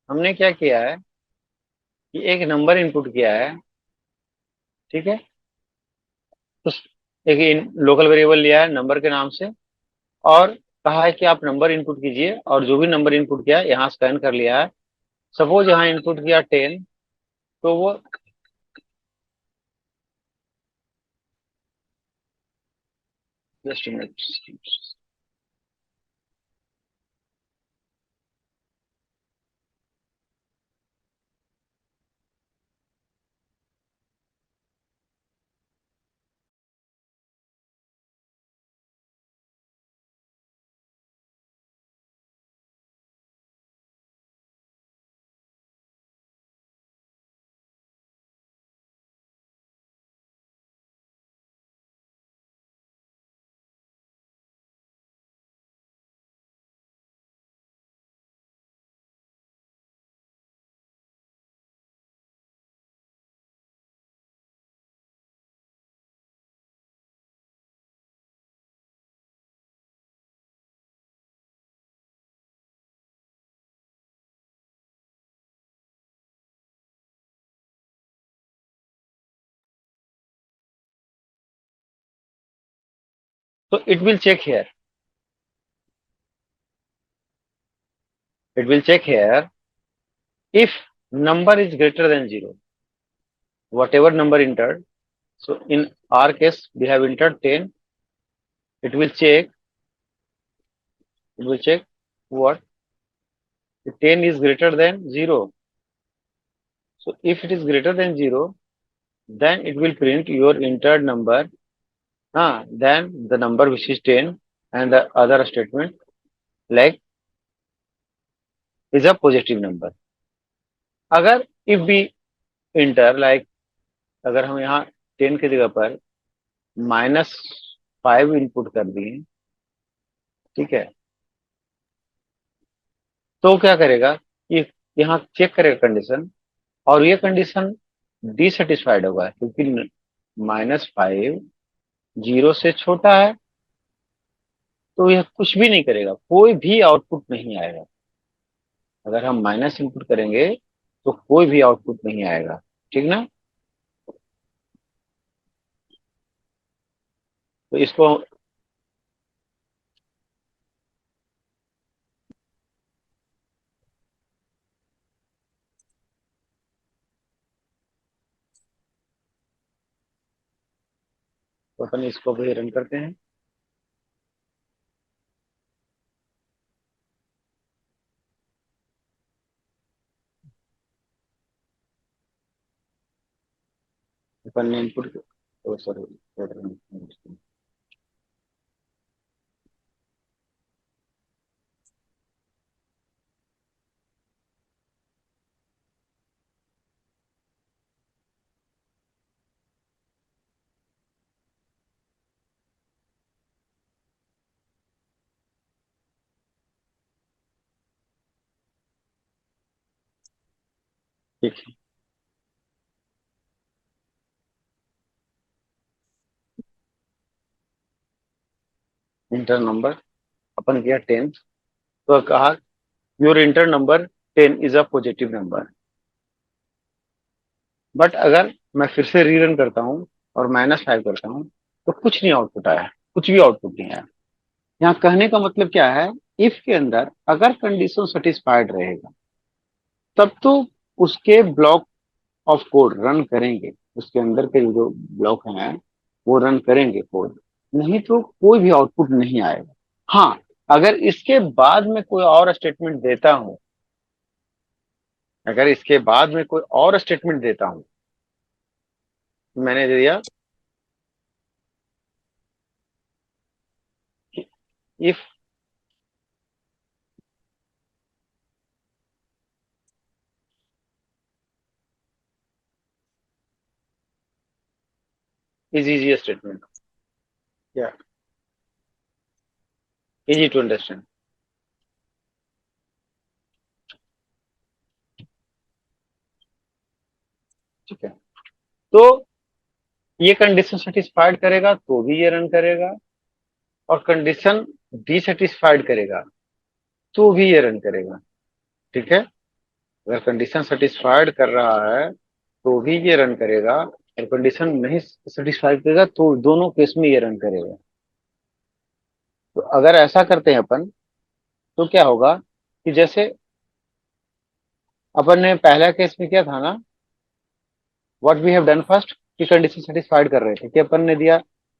हमने क्या किया है कि एक नंबर इनपुट किया है, ठीक है, तो एक लोकल वेरिएबल लिया है नंबर के नाम से, और कहा है कि आप नंबर इनपुट कीजिए, और जो भी नंबर इनपुट किया है यहाँ स्कैन कर लिया है। सपोज यहाँ इनपुट किया 10, तो वो जस्ट मिनट, तो it will check here if number is greater than 0, whatever number entered, So in our case, we have entered 10. It will check. It will check what? If 10 is greater than 0. So if it is greater than 0, then it will print your entered number, then the number which is 10, and the other statement like is a positive number. अगर if we enter like, अगर हम यहाँ 10 की जगह पर -5 input कर दिए, ठीक है, तो क्या करेगा कि यहाँ चेक करेगा कंडीशन, और ये कंडीशन डिससेटिस्फाइड होगा क्योंकि -5 0 से छोटा है, तो यह कुछ भी नहीं करेगा, कोई भी आउटपुट नहीं आएगा। अगर हम माइनस इनपुट करेंगे तो कोई भी आउटपुट नहीं आएगा, ठीक ना। तो इसको तो अपन इसको भी रन करते हैं। अपन ने इनपुट, सॉरी, ठीक है। इंटर नंबर अपन किया 10, तो कहा your inter number 10 is a positive number. But अगर मैं फिर से रीरन करता हूँ और -5 करता हूँ तो कुछ नहीं आउटपुट आया, कुछ भी आउटपुट नहीं आया। यहाँ कहने का मतलब क्या है, इफ के अंदर अगर कंडीशन सेटिस्फाइड रहेगा तब तो उसके ब्लॉक ऑफ कोड रन करेंगे, उसके अंदर के जो ब्लॉक हैं वो रन करेंगे कोड, नहीं तो कोई भी आउटपुट नहीं आएगा। हाँ, अगर इसके बाद में कोई और स्टेटमेंट देता हूं, अगर इसके बाद में कोई और स्टेटमेंट देता हूं, मैंने दे दिया इफ इज इजी स्टेटमेंट, या इजी टू अंडरस्टैंड, ठीक है। तो ये कंडीशन सेटिस्फाइड करेगा तो भी ये रन करेगा, और कंडीशन डिससेटिस्फाइड करेगा तो भी ये रन करेगा, ठीक है। अगर कंडीशन सेटिस्फाइड कर रहा है तो भी ये रन करेगा, और कंडीशन नहीं सेटिस्फाइड करेगा तो दोनों केस में ये रन करेगा। तो अगर ऐसा करते हैं अपन, तो क्या होगा कि जैसे अपन ने पहला केस में किया था ना, what we have done first, कि कंडीशन सेटिस्फाइड कर रहे थे कि अपन ने दिया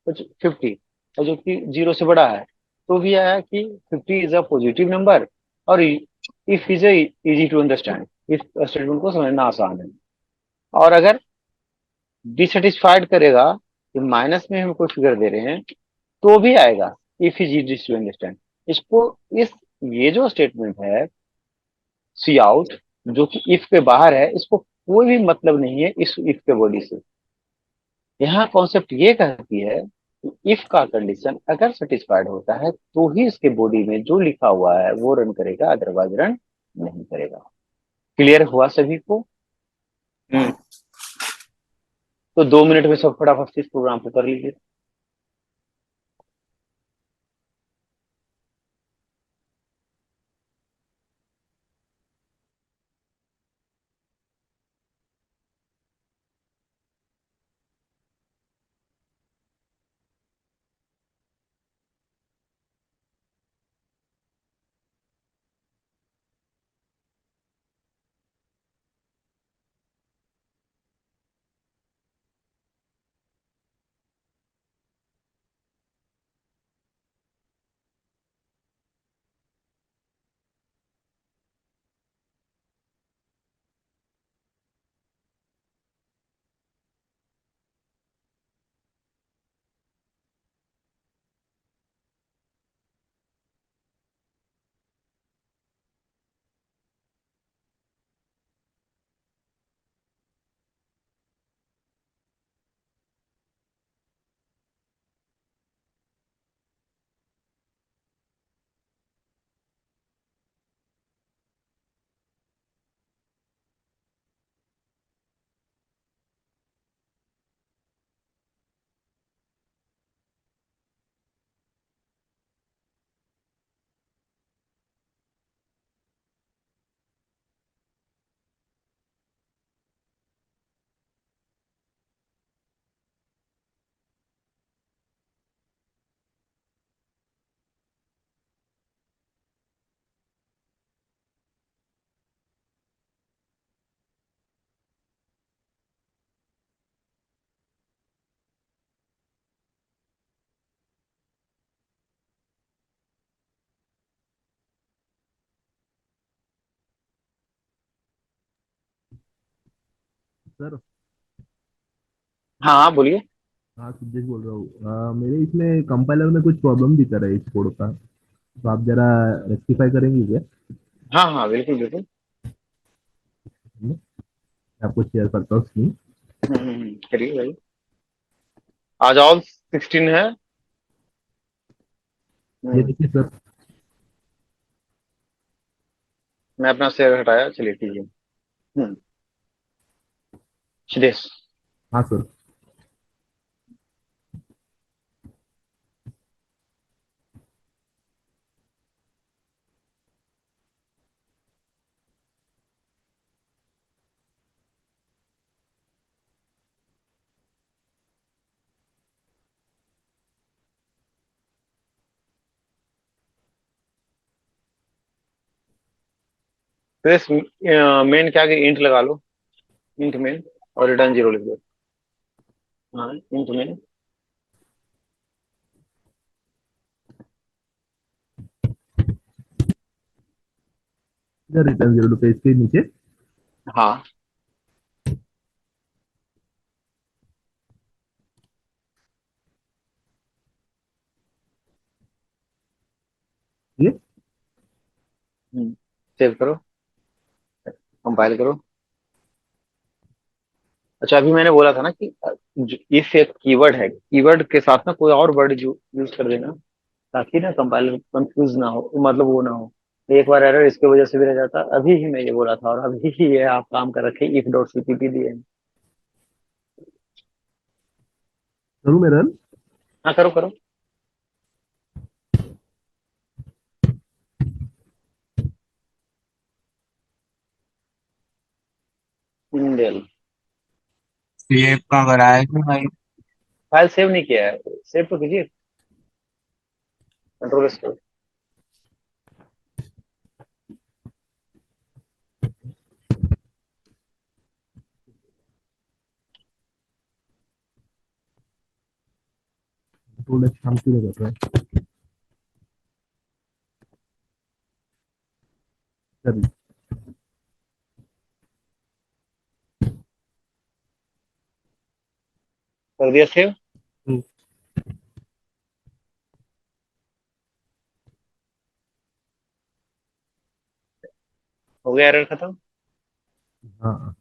कुछ 50, और जो कि 0 से बड़ा है, तो भी आया कि 50 इज अ पॉजिटिव नंबर, और if is easy to understand, इस स्टेटमेंट को समझना आसान है। और अगर डिससेटिस्फाइड करेगा कि माइनस में हम कोई फिगर दे रहे हैं, तो भी आएगा if is easy to understand. इसको इस ये जो स्टेटमेंट है सी आउट, जो कि इफ के बाहर है, इसको कोई भी मतलब नहीं है इस इफ के बॉडी से। यहाँ कॉन्सेप्ट ये कहती है कि इफ का कंडीशन अगर सेटिस्फाइड होता है तो ही इसके बॉडी में जो लिखा हुआ है वो रन करेगा, अदरवाइज रन नहीं करेगा। क्लियर हुआ सभी को? हम्म। तो 2 मिनट में सब फटाफट से इस प्रोग्राम को कर लीजिए। सर। हाँ हाँ बोलिए। हाँ, सिद्धेश बोल रहा हूँ। मेरे इसमें कंपाइलर में कुछ प्रॉब्लम दिखा रहा है इस कोड का। तो आप जरा रेक्टिफाई करेंगे क्या? हाँ हाँ बिल्कुल बिल्कुल। मैं आपको शेयर करता हूँ स्क्रीन। करिए भाई। आज ऑल 16 है। ये हम्म, देखिए सर। मैं अपना शेयर हटाया, चलिए ठीक है। हम्म, सिद्धेश। हाँ सर। सिद्धेश, मेन क्या कि इंट लगा लो। इंट मेन और रिटर्न जीरो लिख दो। हाँ इंट मेन। इधर रिटर्न 0 रुपए इसके नीचे। हाँ ये। सेव करो, कंपाइल करो। अच्छा, अभी मैंने बोला था ना कि इफ एक कीवर्ड है, कीवर्ड के साथ ना कोई और वर्ड यूज कर देना, ताकि ना कंपाइलर कंफ्यूज ना हो, मतलब वो ना हो। एक बार एरर इसकी वजह से भी रह जाता। अभी ही मैं ये बोला था और अभी ही ये आप काम कर रखे इफ डॉट सीपीपी दिए हैं। करूँ मैं रन? हाँ करो करो। इंडेल। ये का कराया है भाई। फाइल सेव नहीं किया है, सेव तो कीजिए। Control S. कंट्रोल एक्स काम क्यों नहीं कर रहा है? कर ली। कर दिया सेव। हम्म, हो गया एरर खत्म। हाँ।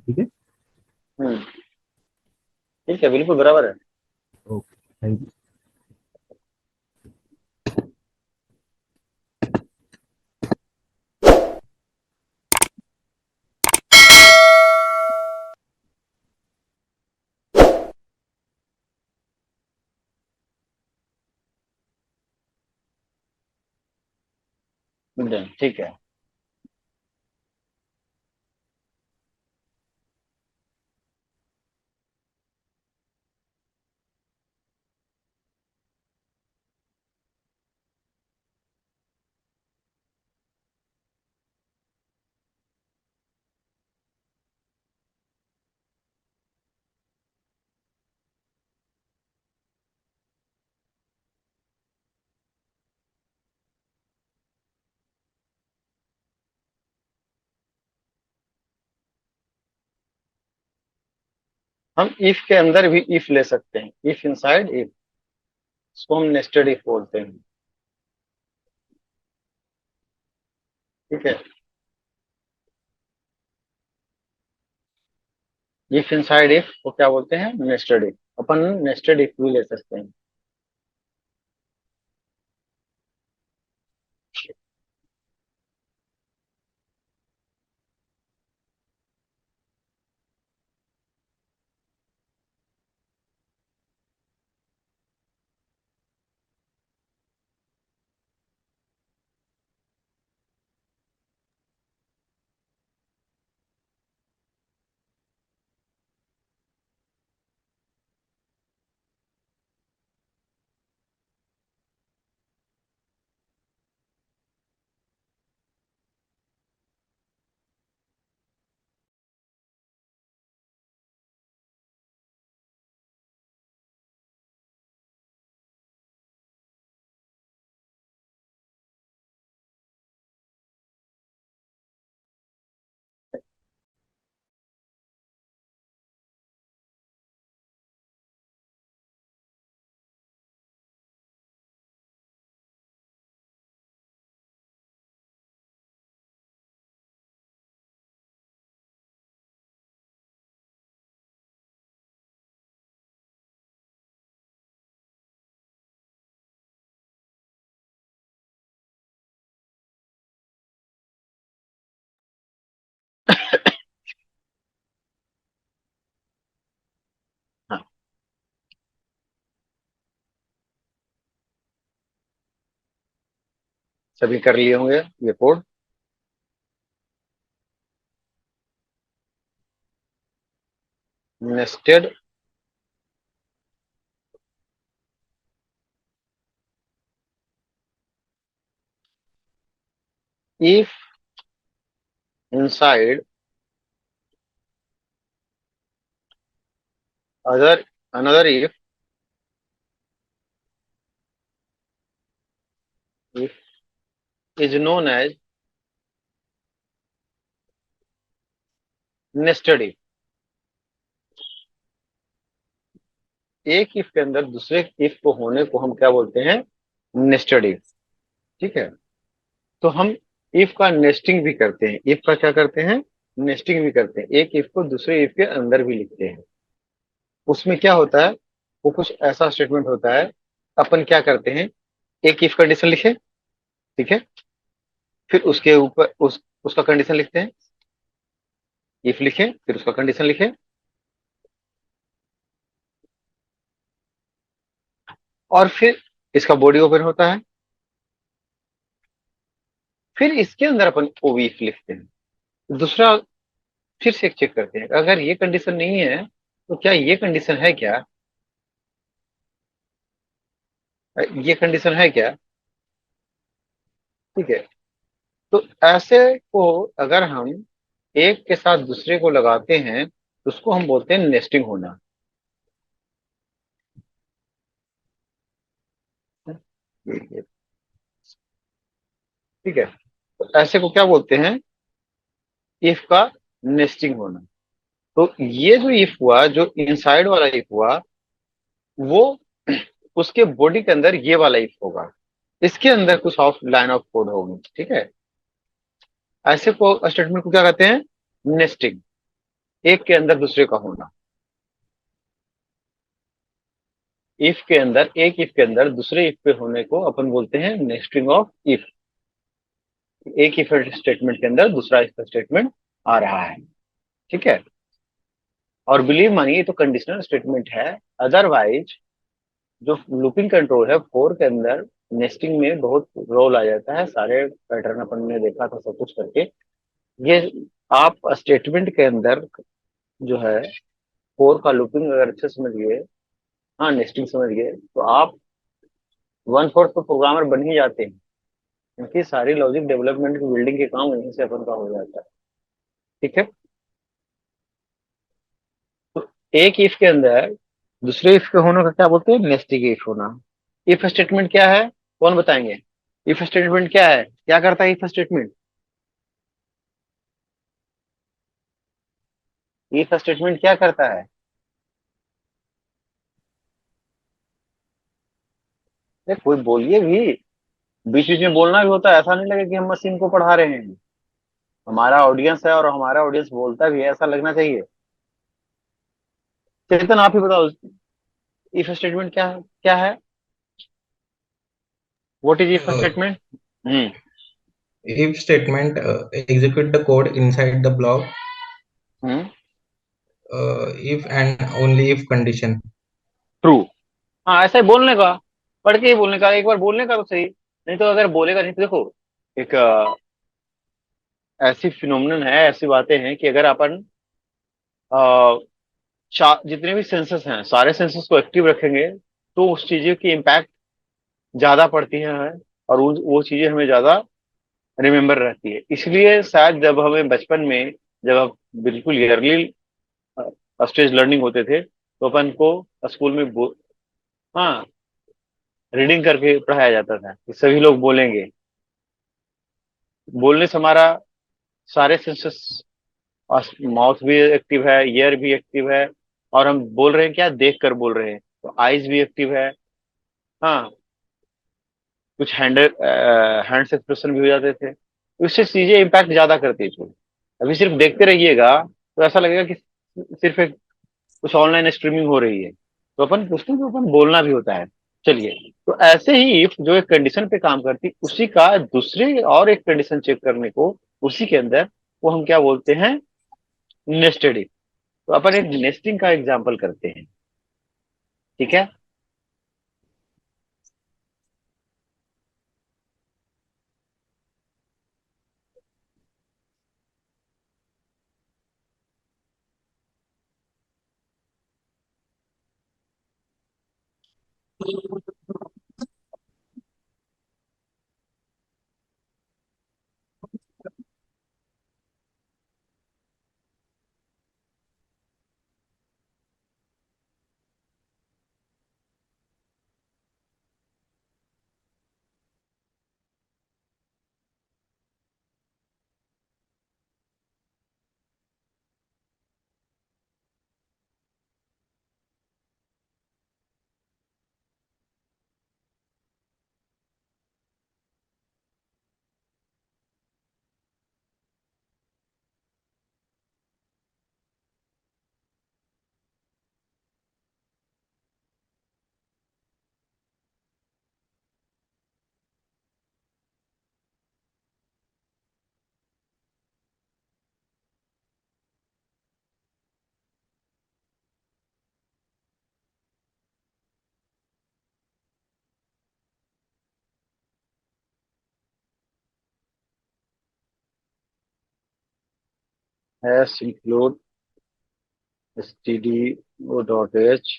ठीक है। हम्म, ठीक है, बिल्कुल बराबर है। Okay, thank you. Done, ठीक है। हम इफ के अंदर भी इफ ले सकते हैं, इफ इनसाइड इफ। इसको हम नेस्टेड इफ बोलते हैं। ठीक है। इफ इनसाइड इफ को क्या बोलते हैं? Nested if. Upon nested if भी ले सकते हैं। सभी कर लिए होंगे ये code. Nested if inside other another if is known as nested if। एक if के अंदर दूसरे if को होने को हम क्या बोलते हैं? Nested if। ठीक है, तो हम if का नेस्टिंग भी करते हैं। if का क्या करते हैं? नेस्टिंग भी करते हैं। एक if को दूसरे if के अंदर भी लिखते हैं। उसमें क्या होता है? वो कुछ ऐसा स्टेटमेंट होता है, अपन क्या करते हैं, एक if कंडीशन लिखे, ठीक है, फिर उसके ऊपर उसका कंडीशन लिखते हैं। if लिखे फिर उसका कंडीशन लिखे, और फिर इसका बॉडी ओपन होता है, फिर इसके अंदर अपन ओ if लिखते हैं। दूसरा फिर से एक चेक करते हैं, अगर ये कंडीशन नहीं है तो क्या ये कंडीशन है क्या? ये कंडीशन है क्या? ठीक है, तो ऐसे को अगर हम एक के साथ दूसरे को लगाते हैं तो उसको हम बोलते हैं नेस्टिंग होना। ठीक है, तो ऐसे को क्या बोलते हैं? इफ का नेस्टिंग होना। तो ये जो इफ हुआ, जो इनसाइड वाला इफ हुआ, वो उसके बॉडी के अंदर ये वाला इफ होगा, इसके अंदर कुछ ऑफ लाइन ऑफ कोड होगी। ठीक है, ऐसे को स्टेटमेंट को क्या कहते हैं? नेस्टिंग, एक के अंदर दूसरे का होना। इफ के अंदर, एक इफ के अंदर दूसरे इफ पे होने को अपन बोलते हैं नेस्टिंग ऑफ इफ। एक इफ स्टेटमेंट के अंदर दूसरा इफ स्टेटमेंट आ रहा है। ठीक है, और बिलीव मानिए ये तो कंडीशनल स्टेटमेंट है, अदरवाइज जो लूपिंग कंट्रोल है फोर के अंदर नेस्टिंग में बहुत रोल आ जाता है। सारे पैटर्न अपन ने देखा था सब कुछ करके। ये आप स्टेटमेंट के अंदर जो है फोर का लूपिंग अगर अच्छे समझ गए, हाँ नेस्टिंग समझ गए, तो आप 1/4 तो प्रोग्रामर बन ही जाते हैं, क्योंकि सारी लॉजिक डेवलपमेंट की बिल्डिंग के काम वहीं से अपन का हो जाता है। ठीक है, तो एक इफ के अंदर दूसरे इफ के होने का क्या बोलते हैं? नेस्टिंग इफ होना। इफ स्टेटमेंट क्या है, कौन बताएंगे? इफ स्टेटमेंट क्या है, क्या करता है इफ स्टेटमेंट? इफ स्टेटमेंट क्या करता है? कोई बोलिए भी, बीच बीच में बोलना भी होता है, ऐसा नहीं लगे कि हम मशीन को पढ़ा रहे हैं। हमारा ऑडियंस है और हमारा ऑडियंस बोलता भी है, ऐसा लगना चाहिए। चेतन आप ही बताओ, इफ स्टेटमेंट क्या है? What is if Uh, statement? Hmm. if statement execute the code inside the block hmm. if and only if condition. True. हाँ, ऐसा ही बोलने का, पढ़ के ही बोलने का, एक बार बोलने का तो सही, नहीं तो अगर बोलेगा नहीं तो देखो, एक ऐसी फिनोमिनन है, ऐसी बातें हैं कि अगर अपन जितने भी सेंसस हैं सारे सेंसस को एक्टिव रखेंगे तो उस चीजों की इम्पैक्ट ज्यादा पड़ती है, और वो चीजें हमें ज्यादा रिमेम्बर रहती है। इसलिए शायद जब हमें बचपन में, जब हम बिल्कुल ईयरली स्टेज लर्निंग होते थे, तो अपन को स्कूल में हाँ रीडिंग करके पढ़ाया जाता था कि सभी लोग बोलेंगे। बोलने से हमारा सारे सेंसस, माउथ भी एक्टिव है, ईयर भी एक्टिव है, और हम बोल रहे हैं क्या, देख कर बोल रहे हैं, तो आईज भी एक्टिव है। हाँ, कुछ हैंड्स एक्सप्रेशन भी हो जाते थे, तो इससे चीजें इम्पैक्ट ज्यादा करती थी। अभी सिर्फ देखते रहिएगा तो ऐसा लगेगा कि सिर्फ एक कुछ ऑनलाइन स्ट्रीमिंग हो रही है, तो अपन पूछते हैं तो अपन बोलना भी होता है। चलिए, तो ऐसे ही इफ जो एक कंडीशन पे काम करती, उसी का दूसरे और एक कंडीशन चेक करने को उसी के अंदर, वो हम क्या बोलते हैं? Nested if. तो अपन एक नेस्टिंग का एग्जाम्पल करते हैं। ठीक है, hash include stdio.h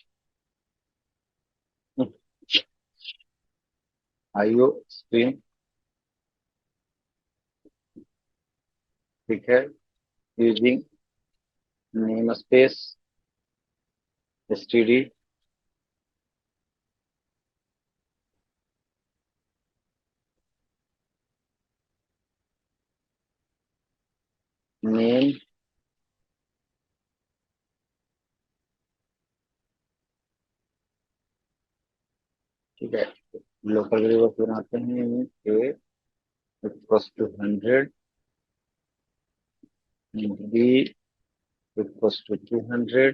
IO stream, ठीक है, using namespace std name, ठीक है। लोकल वेरिएबल्स बनाते हैं a equals to 100, b equals to 200,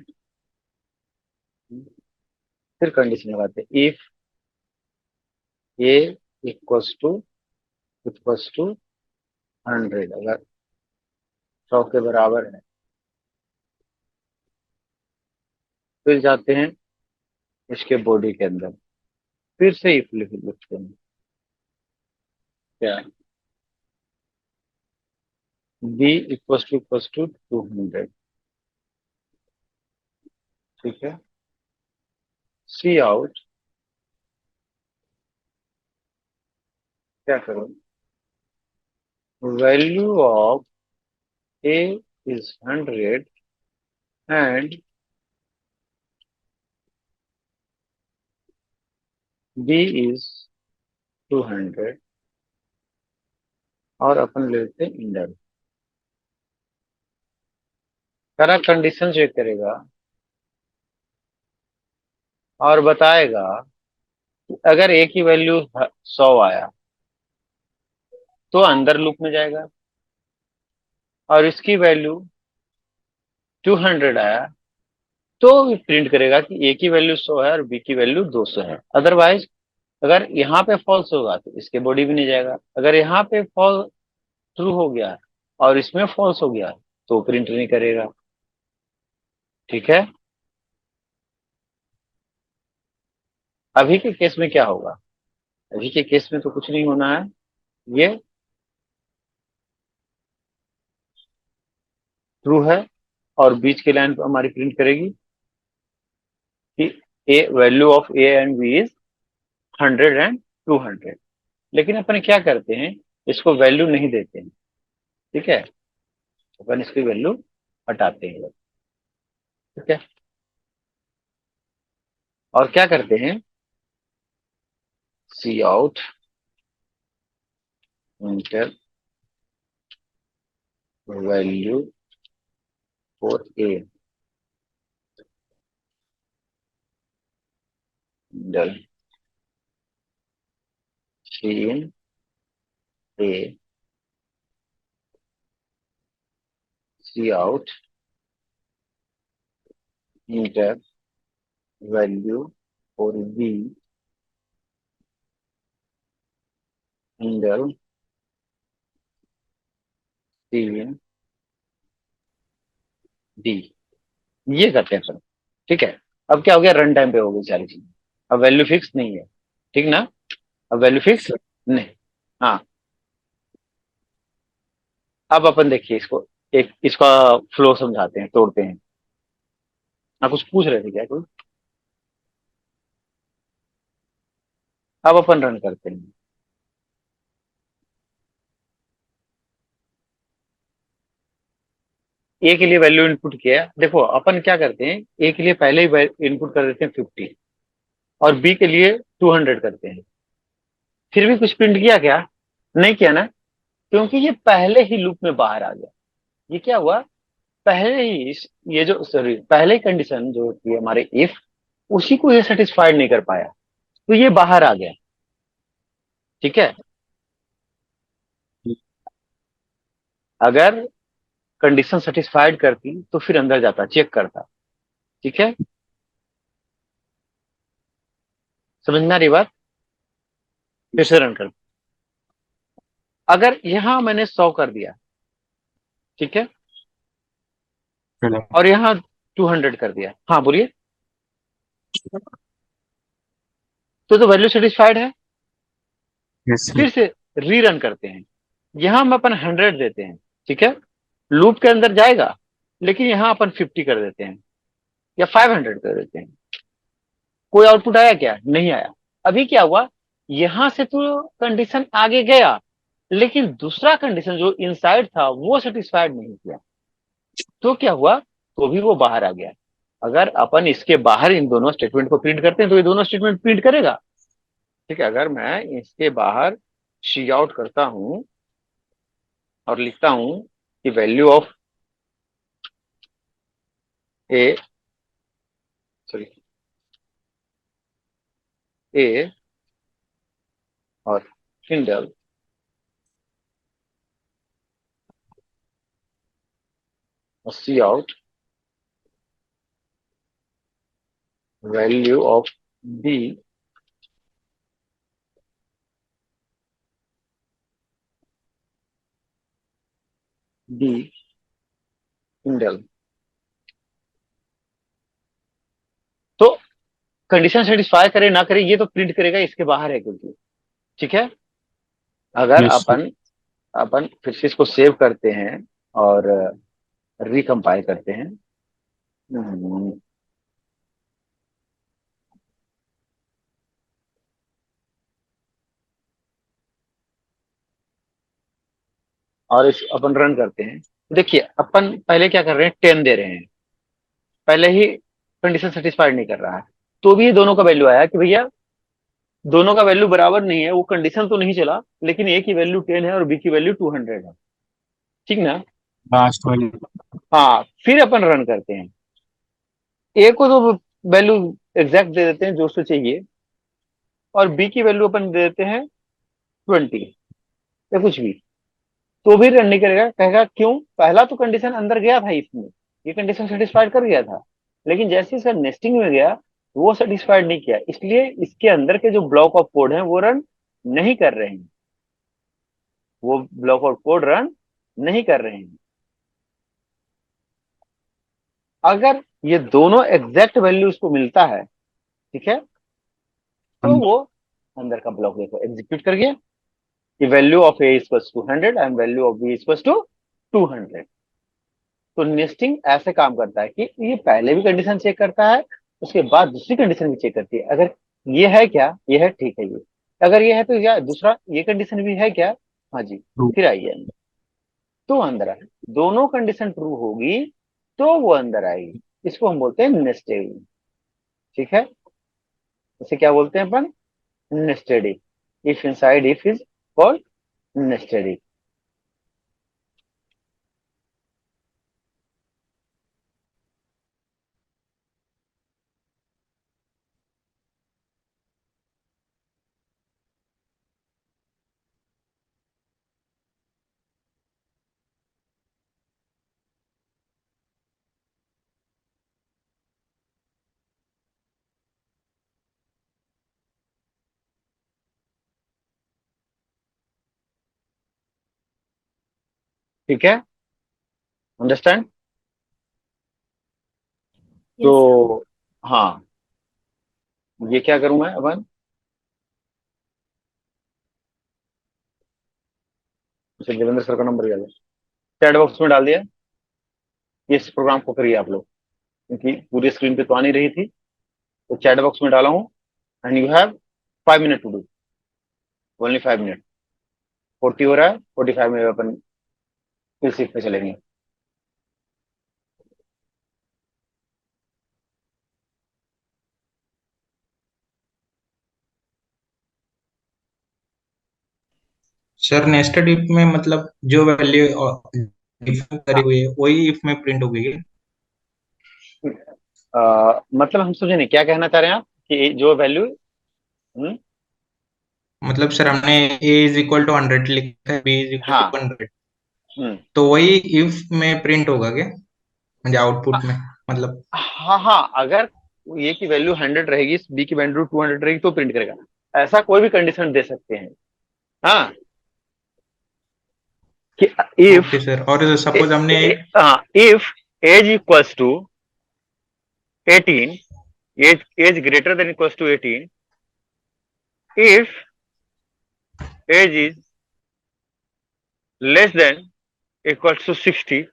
फिर कंडीशन लगाते हैं इफ a इक्वल्स टू 100, अगर 100 के बराबर है। फिर जाते हैं इसके बॉडी के अंदर, फिर से इफ लिखते हैं, क्या, b इक्वल्स टू 200, ठीक है। सी आउट, क्या करो, value of a is 100 and b is 200, और अपन लेते हैं इंडर। सारा कंडीशन चेक करेगा और बताएगा कि अगर a की वैल्यू 100 आया तो अंदर लूप में जाएगा, और इसकी वैल्यू 200 आया तो प्रिंट करेगा कि a की वैल्यू 100 है और b की वैल्यू 200 है। अदरवाइज अगर यहाँ पे फॉल्स होगा तो इसके बॉडी भी नहीं जाएगा, अगर यहाँ पे फॉल ट्रू हो गया और इसमें फॉल्स हो गया तो प्रिंट नहीं करेगा, ठीक है। अभी के केस में क्या होगा, अभी के केस में तो कुछ नहीं होना है, ये ट्रू है और बीच के लाइन पर हमारी प्रिंट करेगी कि a value of a and b is 100 and 200। लेकिन अपन क्या करते हैं, इसको वैल्यू नहीं देते हैं, ठीक है, अपन इसकी वैल्यू हटाते हैं, ठीक है। और क्या करते हैं, cout enter value for a, डल cin a, cout enter value for b, endl cin d, ये करते हैं सर, ठीक है। अब क्या हो गया, रन टाइम पे हो गई सारी चीजें, अब वैल्यू फिक्स नहीं है, ठीक ना, अब वैल्यू फिक्स नहीं। हाँ, अब अपन देखिए इसको, एक इसका फ्लो समझाते हैं, तोड़ते हैं। आप कुछ पूछ रहे थे क्या कोई? अब अपन रन करते हैं। ए के लिए वैल्यू इनपुट किया। देखो अपन क्या करते हैं, ए के लिए पहले ही इनपुट कर देते हैं 50 और बी के लिए 200 करते हैं। फिर भी कुछ प्रिंट किया क्या? नहीं किया ना, क्योंकि ये पहले ही लूप में बाहर आ गया। ये क्या हुआ, पहले ही ये जो सॉरी पहले कंडीशन जो होती है हमारे इफ, उसी को ये सेटिस्फाइड नहीं कर पाया, तो ये बाहर आ गया। ठीक है, अगर कंडीशन सेटिस्फाइड करती तो फिर अंदर जाता, चेक करता। ठीक है, समझना रही बात? फिर से रन कर। अगर यहां मैंने 100 कर दिया, ठीक है, चलो। और यहां 200 कर दिया, हाँ बोलिए, तो वैल्यू सेटिस्फाइड है। यस फिर से रीरन करते हैं, यहां हम अपन 100 देते हैं। ठीक है, लूप के अंदर जाएगा, लेकिन यहां अपन 50 कर देते हैं या 500 कर देते हैं। कोई आउटपुट आया क्या? नहीं आया। अभी क्या हुआ, यहां से तो कंडीशन आगे गया, लेकिन दूसरा कंडीशन जो इनसाइड था वो सेटिस्फाइड नहीं किया, तो क्या हुआ, तो भी वो बाहर आ गया। अगर अपन इसके बाहर इन दोनों स्टेटमेंट को प्रिंट करते हैं तो ये दोनों स्टेटमेंट प्रिंट करेगा। ठीक है, अगर मैं इसके बाहर सी आउट करता हूं और लिखता हूं कि value of a, sorry, a और किंडल और cout value of b b किंडल, तो कंडीशन सेटिस्फाई करे ना करे ये तो प्रिंट करेगा, इसके बाहर है क्योंकि। ठीक है, अगर यस अपन अपन फिर से इसको सेव करते हैं और रिकम्पाइल करते हैं। हम्म, और इस अपन रन करते हैं। देखिए अपन पहले क्या कर रहे हैं, 10 दे रहे हैं, पहले ही कंडीशन सेटिस्फाइड नहीं कर रहा है, तो भी दोनों का वैल्यू आया कि भैया दोनों का वैल्यू बराबर नहीं है, वो कंडीशन तो नहीं चला, लेकिन ए की वैल्यू 10 है और बी की वैल्यू 200 है। ठीक ना? लास्ट वाली। हाँ, फिर अपन रन करते हैं। ए को तो वैल्यू एग्जैक्ट दे देते हैं जो उसको चाहिए, और बी की वैल्यू अपन दे देते हैं 20 या कुछ भी, तो भी रन नहीं करेगा। कहेगा क्यों, पहला तो कंडीशन अंदर गया था इसमें, ये कंडीशन सेटिस्फाइड कर गया था, लेकिन जैसे इसका नेस्टिंग में गया वो सेटिस्फाइड नहीं किया, इसलिए इसके अंदर के जो ब्लॉक ऑफ कोड हैं वो रन नहीं कर रहे हैं, वो ब्लॉक ऑफ कोड रन नहीं कर रहे हैं। अगर ये दोनों एग्जैक्ट वैल्यू उसको मिलता है, ठीक है, तो वो अंदर का ब्लॉक देखो एग्जीक्यूट कर गया कि value of a equal to 100 and value of b equal to 200। तो नेस्टिंग ऐसे काम करता है कि ये पहले भी कंडीशन चेक करता है, उसके बाद दूसरी कंडीशन भी चेक करती है। अगर ये है क्या, ये है, ठीक है, ये अगर ये है तो क्या दूसरा ये कंडीशन भी है क्या, हाँ जी, फिर आइए अंदर, तो अंदर आए। दोनों कंडीशन ट्रू होगी तो वो अंदर आएगी, इसको हम बोलते हैं नेस्टेड। ठीक है, इसे क्या बोलते हैं अपन, nested if. If inside if is called nested if. ठीक है, अंडरस्टैंड? Yes sir. तो हाँ, ये क्या करूं मैं अपन, अच्छा देवेंद्र सर का नंबर याद है, चैट बॉक्स में डाल दिया। ये इस प्रोग्राम को करिए आप लोग, क्योंकि पूरी स्क्रीन पे तो आ नहीं रही थी, तो चैट बॉक्स में डाला हूं, and you have 5 minute to do. Only 5 minute. 40 हो रहा है, 45 में अपन फिर शिफ्ट पे चलेंगे। सर नेस्टेड इफ में मतलब जो वैल्यू डिफाइन करी हुई है वही इफ में प्रिंट हो गई है। मतलब हम समझे नहीं क्या कहना चाह रहे हैं आप, कि जो वैल्यू। मतलब सर हमने a इज इक्वल टू 100 लिखा है, b इज इक्वल हाँ। टू 100, हम्म। तो वही इफ में प्रिंट होगा क्या, म्हणजे आउटपुट में मतलब। हाँ हाँ, अगर ये की वैल्यू 100 रहेगी, बी की वैल्यू 200 रहेगी तो प्रिंट करेगा। ऐसा कोई भी कंडीशन दे सकते हैं। हाँ, कि इफ ओके सर, और सपोज हमने if age equals to 18, age greater than equals to 18, if age is less than equals to 60,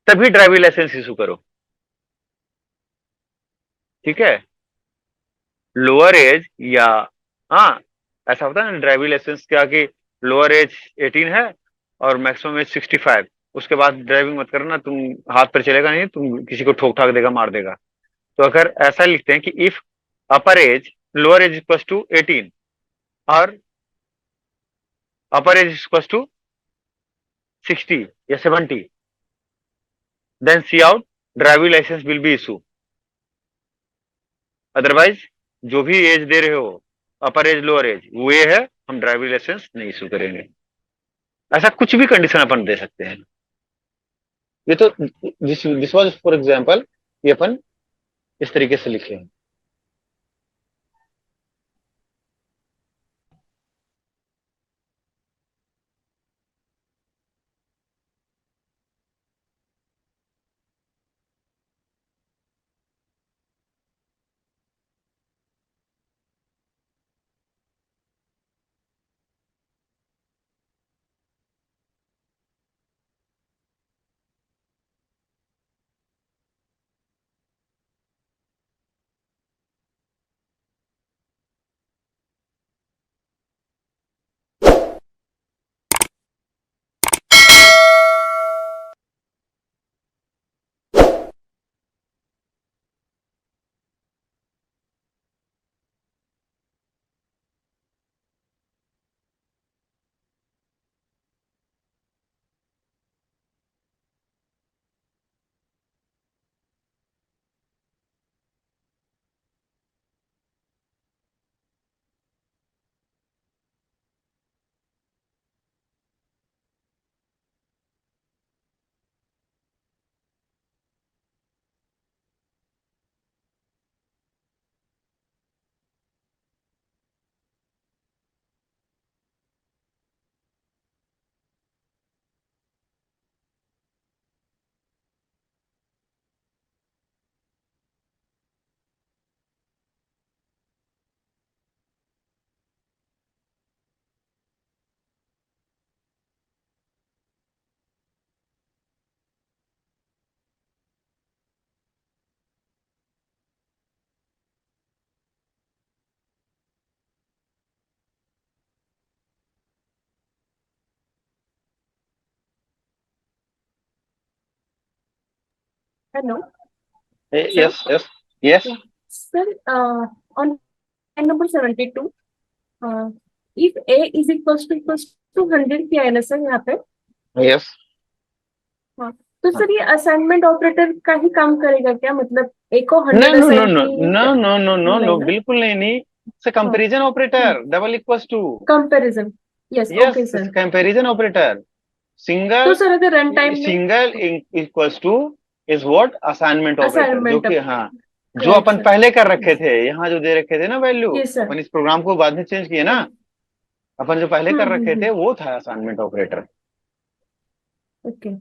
तभी ड्राइविंग लाइसेंस इशू करो। ठीक है, लोअर एज या, हाँ, ऐसा होता है ना ड्राइविंग लाइसेंस का, कि लोअर एज 18 है और मैक्सिमम एज 65, उसके बाद ड्राइविंग मत करना, तुम हाथ पर चलेगा नहीं, तुम किसी को ठोक ठाक देगा, मार देगा। तो अगर ऐसा लिखते हैं कि if upper age, lower age equal to 18 और अपर एज इक्वल टू 60 या 70, then see out driving licence will be issue. Otherwise जो भी एज दे रहे हो, अपर एज लोअर एज वो ये है, हम ड्राइविंग लाइसेंस नहीं इशू करेंगे। ऐसा कुछ भी कंडीशन अपन दे सकते हैं। ये तो दिस वाज फॉर एग्जांपल, ये अपन इस तरीके से लिखे हैं। Hello, sir. Yes yes yes. Yeah. Sir, on line number 72, if A is equals to 100 किया है ना सर यहाँ पे। यस। हाँ, तो सर ये असाइनमेंट ऑपरेटर का ही काम करेगा क्या, मतलब ए को no 100 no no assign no की? No no no no no, नहीं ना। बिल्कुल नहीं, नहीं। इट्स हाँ। Comparison operator, double equals to. Comparison. Yes, yes, okay it's sir. Comparison operator. तो सिंगल सर अगर रन टाइम में single equals to is what, assignment operator, जो असाइनमेंट। कि, हाँ, जो करेक्ट अपन सर। पहले कर रखे यस। थे, यहाँ जो दे रखे थे ना वैल्यू, यस सर। अपन इस प्रोग्राम को बाद में चेंज किए ना। अपन जो पहले कर रखे हम्म। थे वो था असाइनमेंट ऑपरेटर। ओके।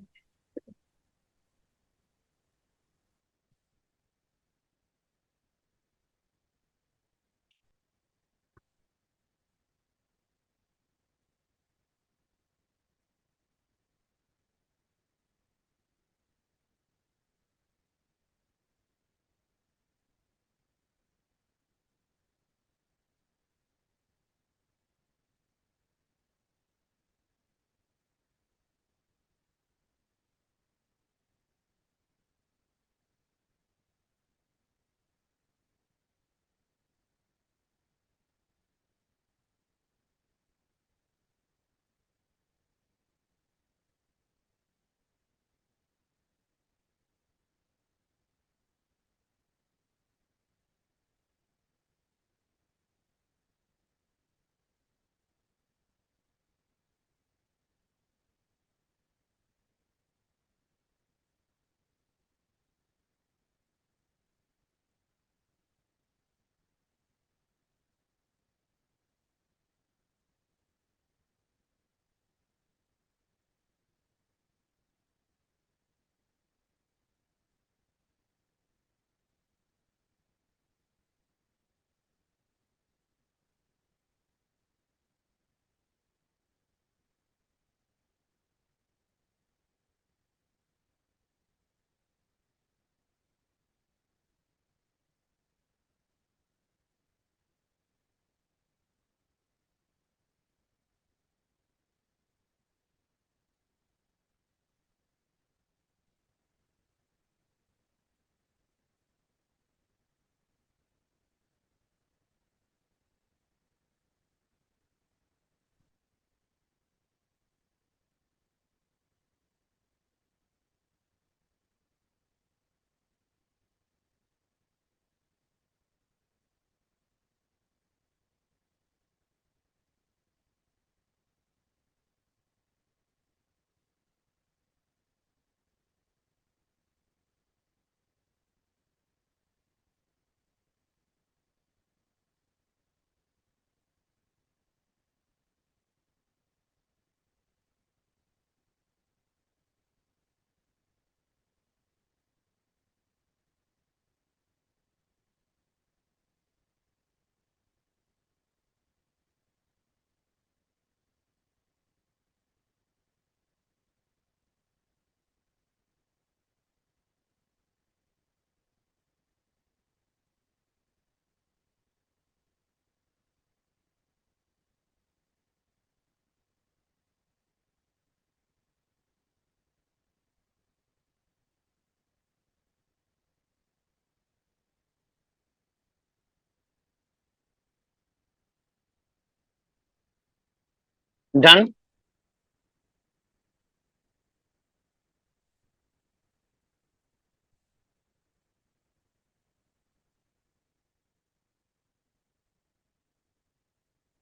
डन।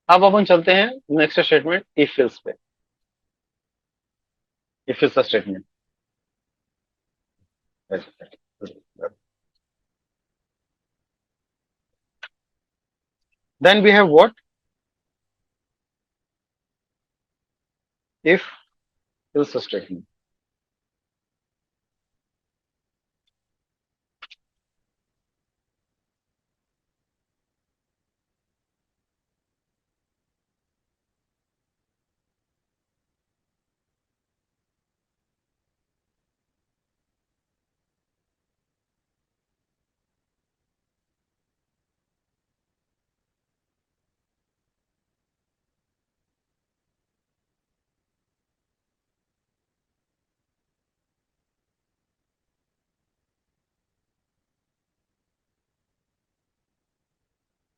अब अपन चलते हैं नेक्स्ट स्टेटमेंट इफ एल्स पे। If else statement, then we have what, if else statement.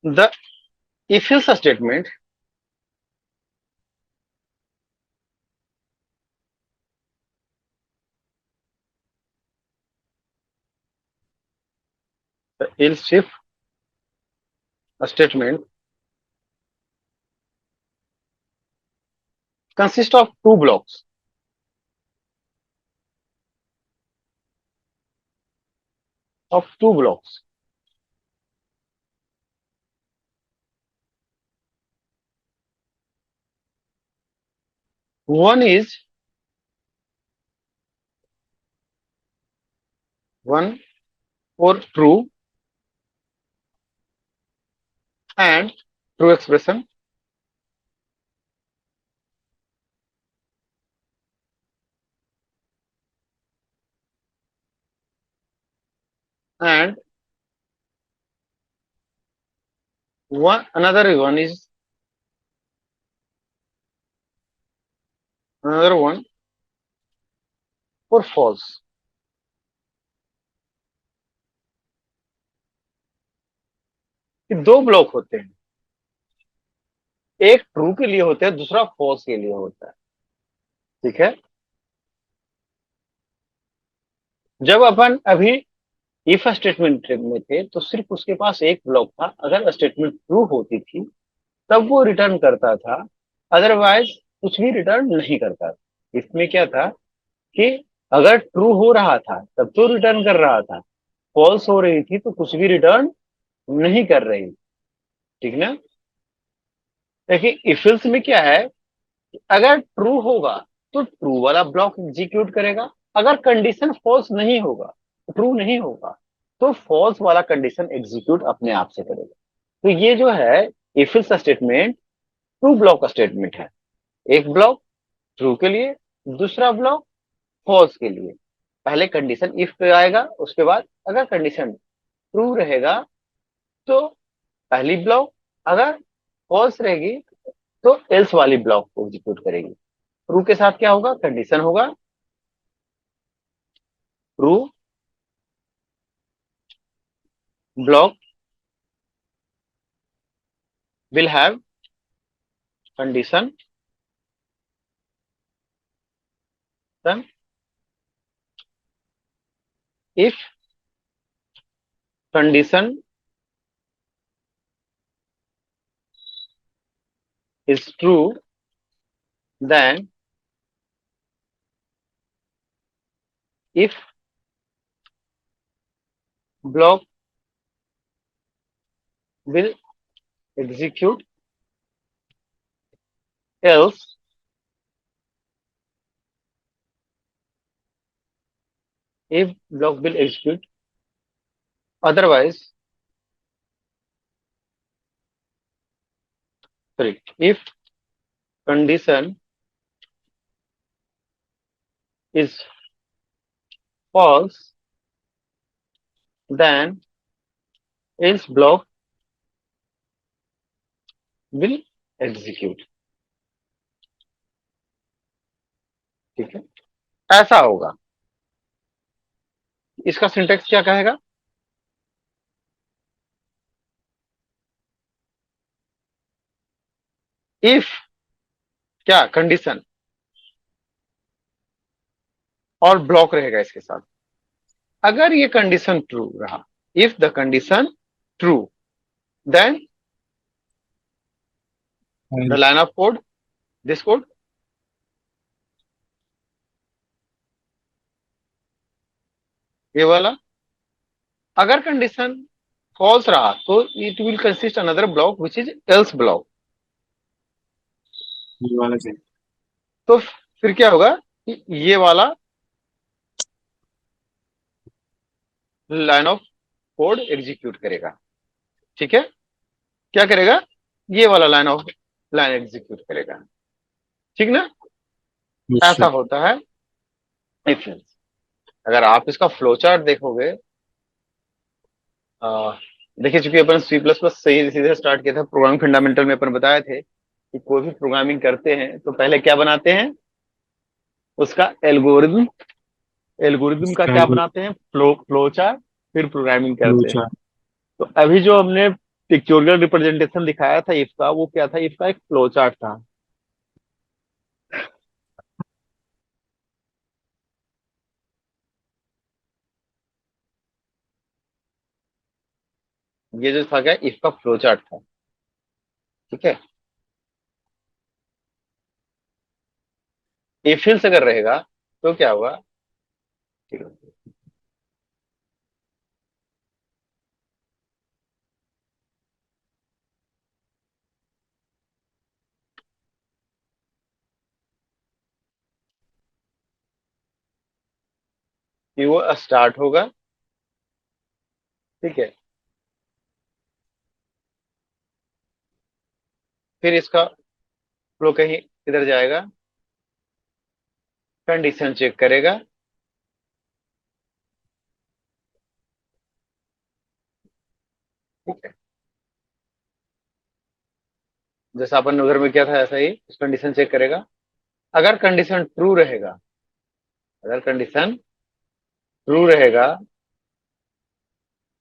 The if else statement the else if statement consists of two blocks. Of two blocks. One is one for true and true expression, and one another one is another one for false. ये दो block होते हैं, एक true के लिए होता है, दूसरा फॉल्स के लिए होता है। ठीक है, जब अपन अभी इफ स्टेटमेंट में थे तो सिर्फ उसके पास एक ब्लॉक था, अगर स्टेटमेंट ट्रू होती थी तब वो रिटर्न करता था, अदरवाइज कुछ भी रिटर्न नहीं करता था। इसमें क्या था कि अगर ट्रू हो रहा था तब तो रिटर्न कर रहा था, फॉल्स हो रही थी तो कुछ भी रिटर्न नहीं कर रही। ठीक ना। देखिए इफ एल्स में क्या है, अगर ट्रू होगा तो ट्रू वाला ब्लॉक एग्जीक्यूट करेगा, अगर कंडीशन फॉल्स नहीं होगा, ट्रू नहीं होगा, तो फॉल्स वाला कंडीशन एग्जीक्यूट अपने आप से करेगा। तो ये जो है if else statement two block statement है, एक ब्लॉक ट्रू के लिए, दूसरा ब्लॉक फॉल्स के लिए। पहले कंडीशन इफ पे आएगा, उसके बाद अगर कंडीशन ट्रू रहेगा तो पहली ब्लॉक, अगर फॉल्स रहेगी तो एल्स वाली ब्लॉक को एग्जीक्यूट करेगी। ट्रू के साथ क्या होगा, कंडीशन होगा true block will have condition, then if condition is true, then if block will execute, else if block will execute, otherwise, sorry, if condition is false, then else block will execute। ठीक है, ऐसा होगा। इसका syntax क्या कहेगा, if क्या condition और block रहेगा इसके साथ। अगर ये कंडीशन ट्रू रहा, if the condition true, then the line of code, this code, ये वाला। अगर कंडीशन फॉल्स रहा तो it will consist another block which is else block. ये वाला चाहिए। तो फिर क्या होगा कि ये वाला लाइन ऑफ कोड एग्जीक्यूट करेगा। ठीक है, क्या करेगा, ये वाला लाइन एग्जीक्यूट करेगा। ठीक ना, ऐसा निश्चय। होता है इफ एल्स। अगर आप इसका फ्लो चार्ट देखोगे, देखिए चूंकि अपन सी प्लस प्लस सही सीधे स्टार्ट किया था, प्रोग्रामिंग फंडामेंटल में अपन बताए थे कि कोई भी प्रोग्रामिंग करते हैं तो पहले क्या बनाते हैं, उसका एल्गोरिदम। एल्गोरिदम का क्या बनाते हैं, फ्लो चार्ट, फिर प्रोग्रामिंग करते हैं। तो अभी जो हमने पिक्चोरियल रिप्रेजेंटेशन दिखाया था इफ का, वो क्या था, इफ का एक फ्लो चार्ट था। ये जो था क्या, इफ का फ्लो चार्ट था। ठीक है, इफ एल्स अगर रहेगा तो क्या होगा, ठीक है, कि वो स्टार्ट होगा। ठीक है, फिर इसका फ्लो कहीं इधर जाएगा, कंडीशन चेक करेगा। ठीक है, जैसा अपन उधर में किया था ऐसा ही कंडीशन चेक करेगा। अगर कंडीशन ट्रू रहेगा, अगर कंडीशन ट्रू रहेगा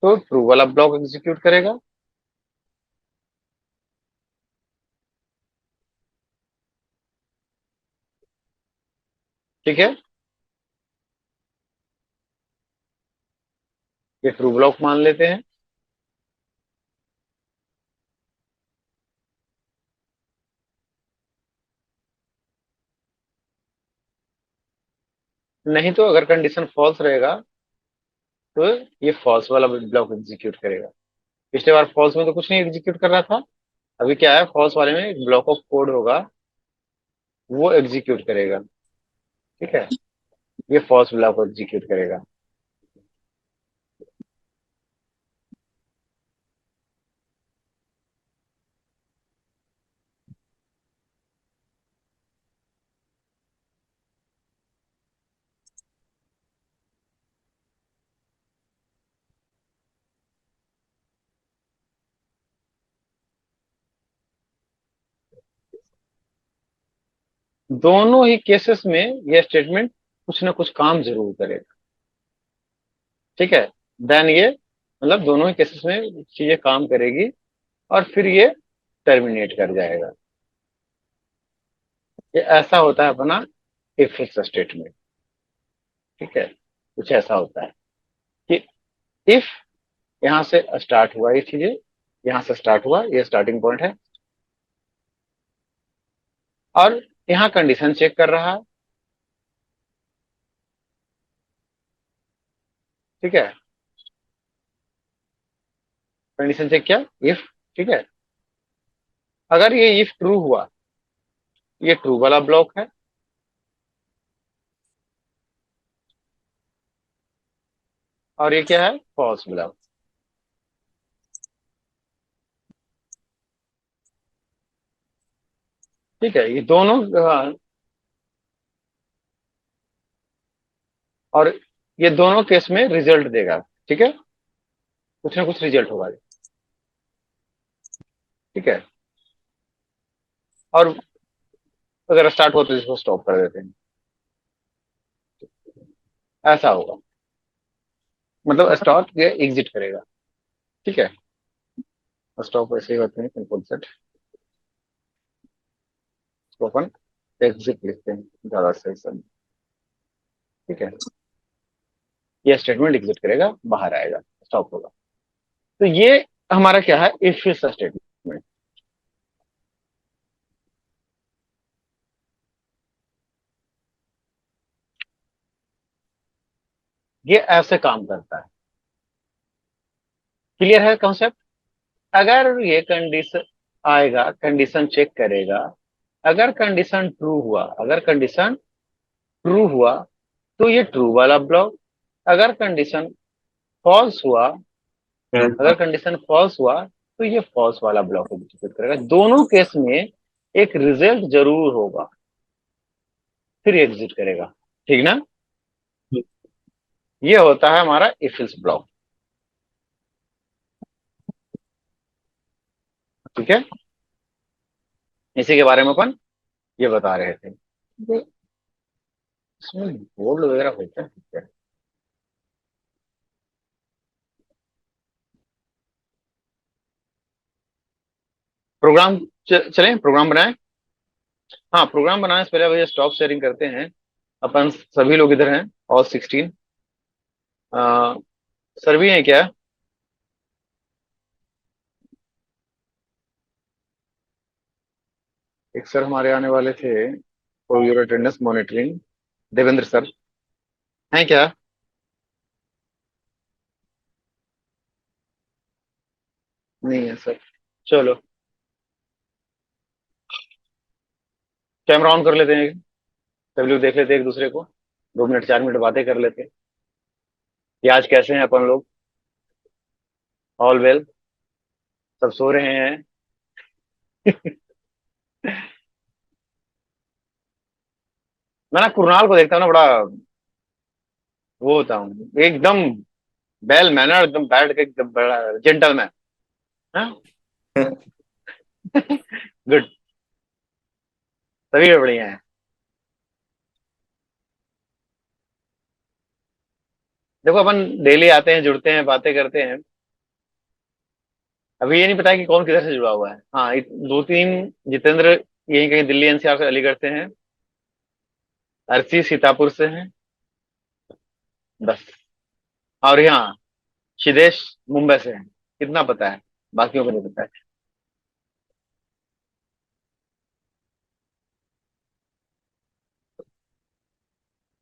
तो ट्रू वाला ब्लॉक एग्जीक्यूट करेगा। ठीक है, ये ट्रू ब्लॉक मान लेते हैं। नहीं तो अगर कंडीशन फॉल्स रहेगा तो ये फॉल्स वाला ब्लॉक एग्जीक्यूट करेगा। पिछले बार फॉल्स में तो कुछ नहीं एग्जीक्यूट कर रहा था, अभी क्या है, फॉल्स वाले में एक ब्लॉक ऑफ कोड होगा, वो एग्जीक्यूट करेगा। ठीक है, ये फॉल्स ब्लॉक को एग्जीक्यूट करेगा। दोनों ही केसेस में यह स्टेटमेंट कुछ ना कुछ काम जरूर करेगा। ठीक है, देन ये मतलब दोनों ही केसेस में चीजें काम करेगी और फिर ये टर्मिनेट कर जाएगा। ये ऐसा होता है अपना इफ एल्स स्टेटमेंट। ठीक है, कुछ ऐसा होता है कि इफ यहां से स्टार्ट हुआ, ये चीजें यहां से स्टार्ट हुआ, ये स्टार्टिंग पॉइंट है, और यहाँ कंडीशन चेक कर रहा है। ठीक है, कंडीशन चेक किया इफ। ठीक है, अगर ये इफ ट्रू हुआ, ये ट्रू वाला ब्लॉक है, और ये क्या है, फॉल्स ब्लॉक। ठीक है, ये दोनों और ये दोनों केस में रिजल्ट देगा। ठीक है, कुछ ना कुछ रिजल्ट होगा। ठीक है, और अगर स्टार्ट हो तो इसको स्टॉप कर देते हैं, ऐसा होगा। मतलब स्टॉप ये एग्जिट करेगा। ठीक है, स्टॉप ऐसे ही होते हैं, कंट्रोल सेट ओपन। एग्जिट लिखते हैं, ज्यादा सही सर। ठीक है, ये स्टेटमेंट एग्जिट करेगा, बाहर आएगा, स्टॉप होगा। तो ये हमारा क्या है, इफ इल्स स्टेटमेंट। ये ऐसे काम करता है। क्लियर है कॉन्सेप्ट? अगर ये कंडीशन आएगा, कंडीशन चेक करेगा, अगर कंडीशन ट्रू हुआ, अगर कंडीशन ट्रू हुआ तो ये ट्रू वाला ब्लॉक, अगर कंडीशन फॉल्स हुआ, अगर कंडीशन फॉल्स हुआ तो ये फॉल्स वाला ब्लॉक एग्जीक्यूट करेगा। दोनों केस में एक रिजल्ट जरूर होगा, फिर एग्जिट करेगा। ठीक ना? ये होता है हमारा इफ एल्स ब्लॉक। ठीक है, इसी के बारे में अपन ये बता रहे थे। इसमें बोर्ड वगैरह होता है क्या? प्रोग्राम चलें, प्रोग्राम बनाएं। हाँ, प्रोग्राम बनाने से पहले भैया स्टॉप शेयरिंग करते हैं। अपन सभी लोग इधर हैं, ऑल 16। सर भी हैं क्या? एक सर हमारे आने वाले थे for your attendance monitoring, Devendra sir हैं क्या? नहीं है सर। चलो, कैमरा ऑन कर लेते हैं, सभी लोग देख लेते हैं एक दूसरे को, 2 मिनट 4 मिनट बातें कर लेते हैं कि आज कैसे हैं अपन लोग। All well? सब सो रहे हैं? मैं ना कुणाल को देखता हूँ ना, बड़ा वो होता हूँ एकदम वेल मैनर, एकदम बैठ के एकदम बड़ा जेंटलमैन। हाँ, गुड, सभी बढ़िया है। देखो अपन डेली आते हैं, जुड़ते हैं, बातें करते हैं। अभी ये नहीं पता कि कौन किधर से जुड़ा हुआ है। हाँ, 2-3 जितेंद्र यहीं कहीं दिल्ली एनसीआर से, अलीगढ़ से हैं। अर्ची सीतापुर से हैं, बस। और यहाँ सिद्धेश मुंबई से हैं। कितना पता है, बाकियों को नहीं पता है।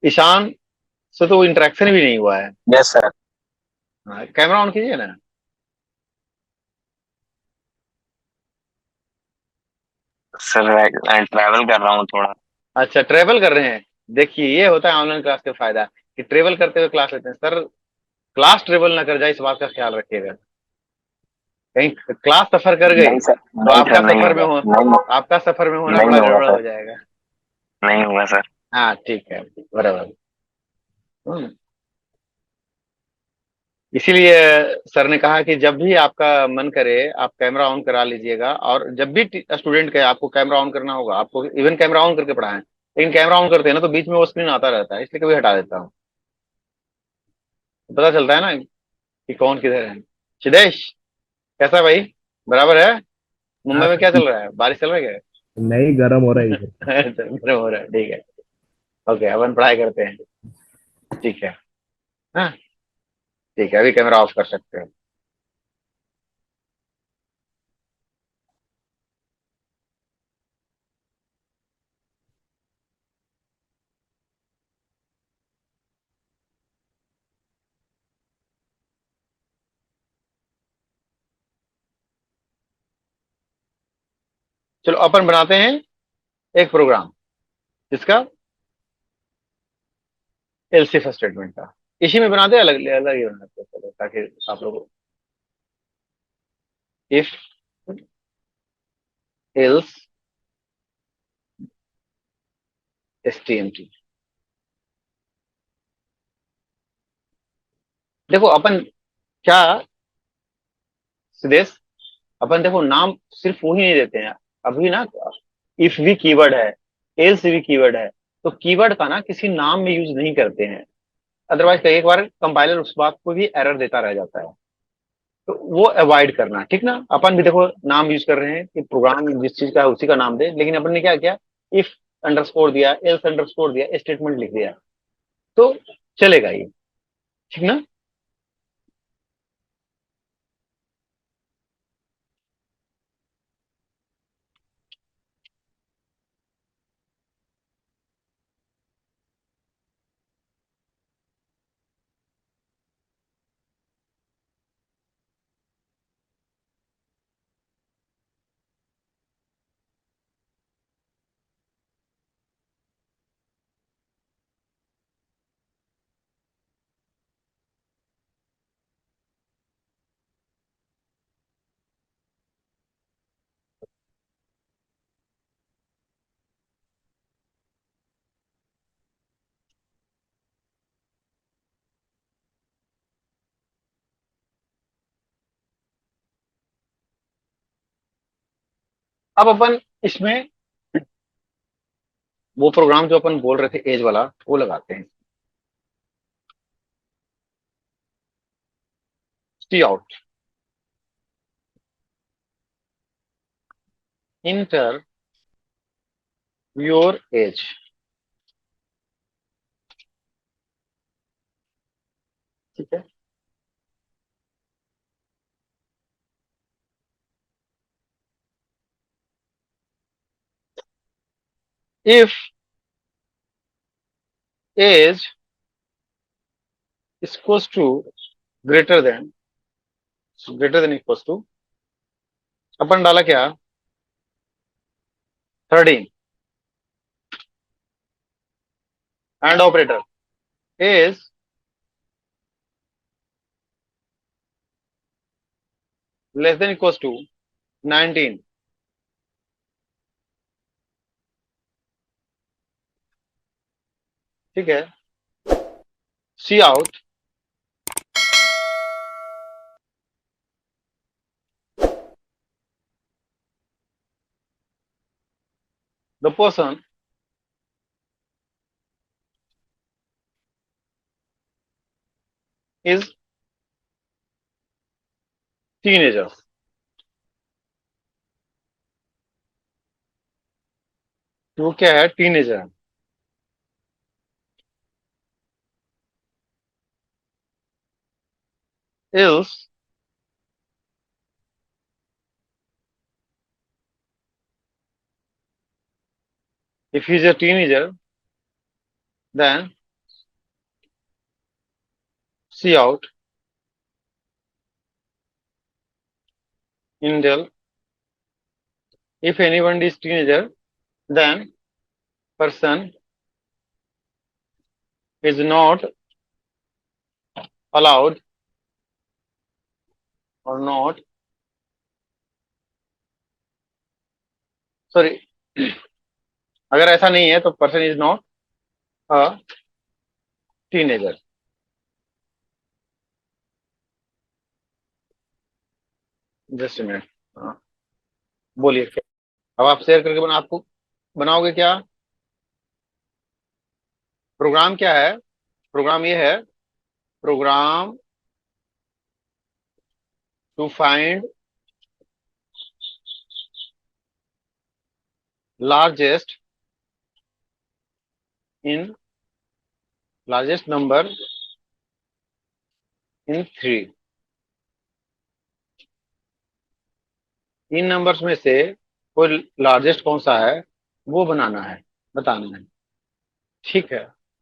ईशान से तो इंटरेक्शन भी नहीं हुआ है। Yes sir. हाँ, कैमरा ऑन कीजिए ना। सर मैं ट्रैवल कर रहा हूँ थोड़ा। अच्छा, ट्रेवल कर रहे हैं। देखिए, ये होता है ऑनलाइन क्लास का फायदा कि ट्रेवल करते हुए क्लास लेते हैं। सर, क्लास ट्रेवल ना कर जाए, इस बात का ख्याल रखिएगा। कहीं क्लास सफर कर गई नहीं सर, तो नहीं आपका सर, नहीं सफर में होगा, हो, नहीं, आपका सफर में होना नहीं बड़ा होगा गड़बड़ हो सर, जाएगा। नहीं होगा सर। हाँ ठीक है, बराबर। हम्म, इसीलिए सर ने कहा कि जब भी आपका मन करे आप कैमरा ऑन करा लीजिएगा, और जब भी स्टूडेंट का आपको कैमरा ऑन करना होगा, आपको इवन कैमरा ऑन करके पढ़ाएं, लेकिन कैमरा ऑन करते हैं ना तो बीच में वो स्क्रीन आता रहता है, इसलिए कभी हटा देता हूँ। पता चलता है ना कि कौन किधर है। सिद्धेश, कैसा भाई? बराबर है? हाँ मुंबई में सर, क्या चल ठीक। रहा है, बारिश चल रही है नहीं, गर्म हो रहा है इधर। क्या? गर्म हो रहा है, ठीक है। ओके, अपन पढ़ाई करते हैं। ठीक है। हाँ, ठीक है, अभी कैमरा ऑफ कर सकते हैं। चलो अपन बनाते हैं एक प्रोग्राम जिसका एलसीफ स्टेटमेंट का, इसी में बनाते हैं, अलग अलग ही बनाते हैं, चलो, ताकि आप लोग इफ एल्स एसटीएमटी। देखो अपन क्या, सिद्धेश, अपन देखो नाम सिर्फ वो ही नहीं देते हैं अभी ना। इफ भी कीवर्ड है, एल्स भी कीवर्ड है, तो कीवर्ड का ना किसी नाम में यूज नहीं करते हैं, अदरवाइज कई एक बार कंपाइलर उस बात को भी एरर देता रह जाता है। तो वो अवॉइड करना, ठीक ना? अपन भी देखो नाम यूज कर रहे हैं कि प्रोग्राम जिस चीज का है उसी का नाम दे, लेकिन अपन ने क्या किया, इफ अंडरस्कोर दिया, एल्स अंडरस्कोर दिया, स्टेटमेंट लिख दिया, तो चलेगा ये, ठीक ना। अब अपन इसमें वो प्रोग्राम जो अपन बोल रहे थे एज वाला, वो लगाते हैं। Cout, enter your age, ठीक है। If age equals to greater than, equals to, अपन डाला क्या, 13, and operator, age less than equals to 19, ठीक है। सी आउट, द पर्सन इज टीनेजर, वो क्या है, teenager. else if he's a teenager, then see out indel, if anyone is teenager, then person is not allowed or not, sorry, अगर ऐसा नहीं है तो person is not a teenager. Just a minute, हाँ बोलिए क्या, अब आप शेयर करके आपको बनाओगे क्या, प्रोग्राम क्या है, प्रोग्राम ये है, program to find largest in largest number in 3, इन नंबर्स में से कोई लार्जेस्ट कौन सा है वो बनाना है, बताना है, ठीक है।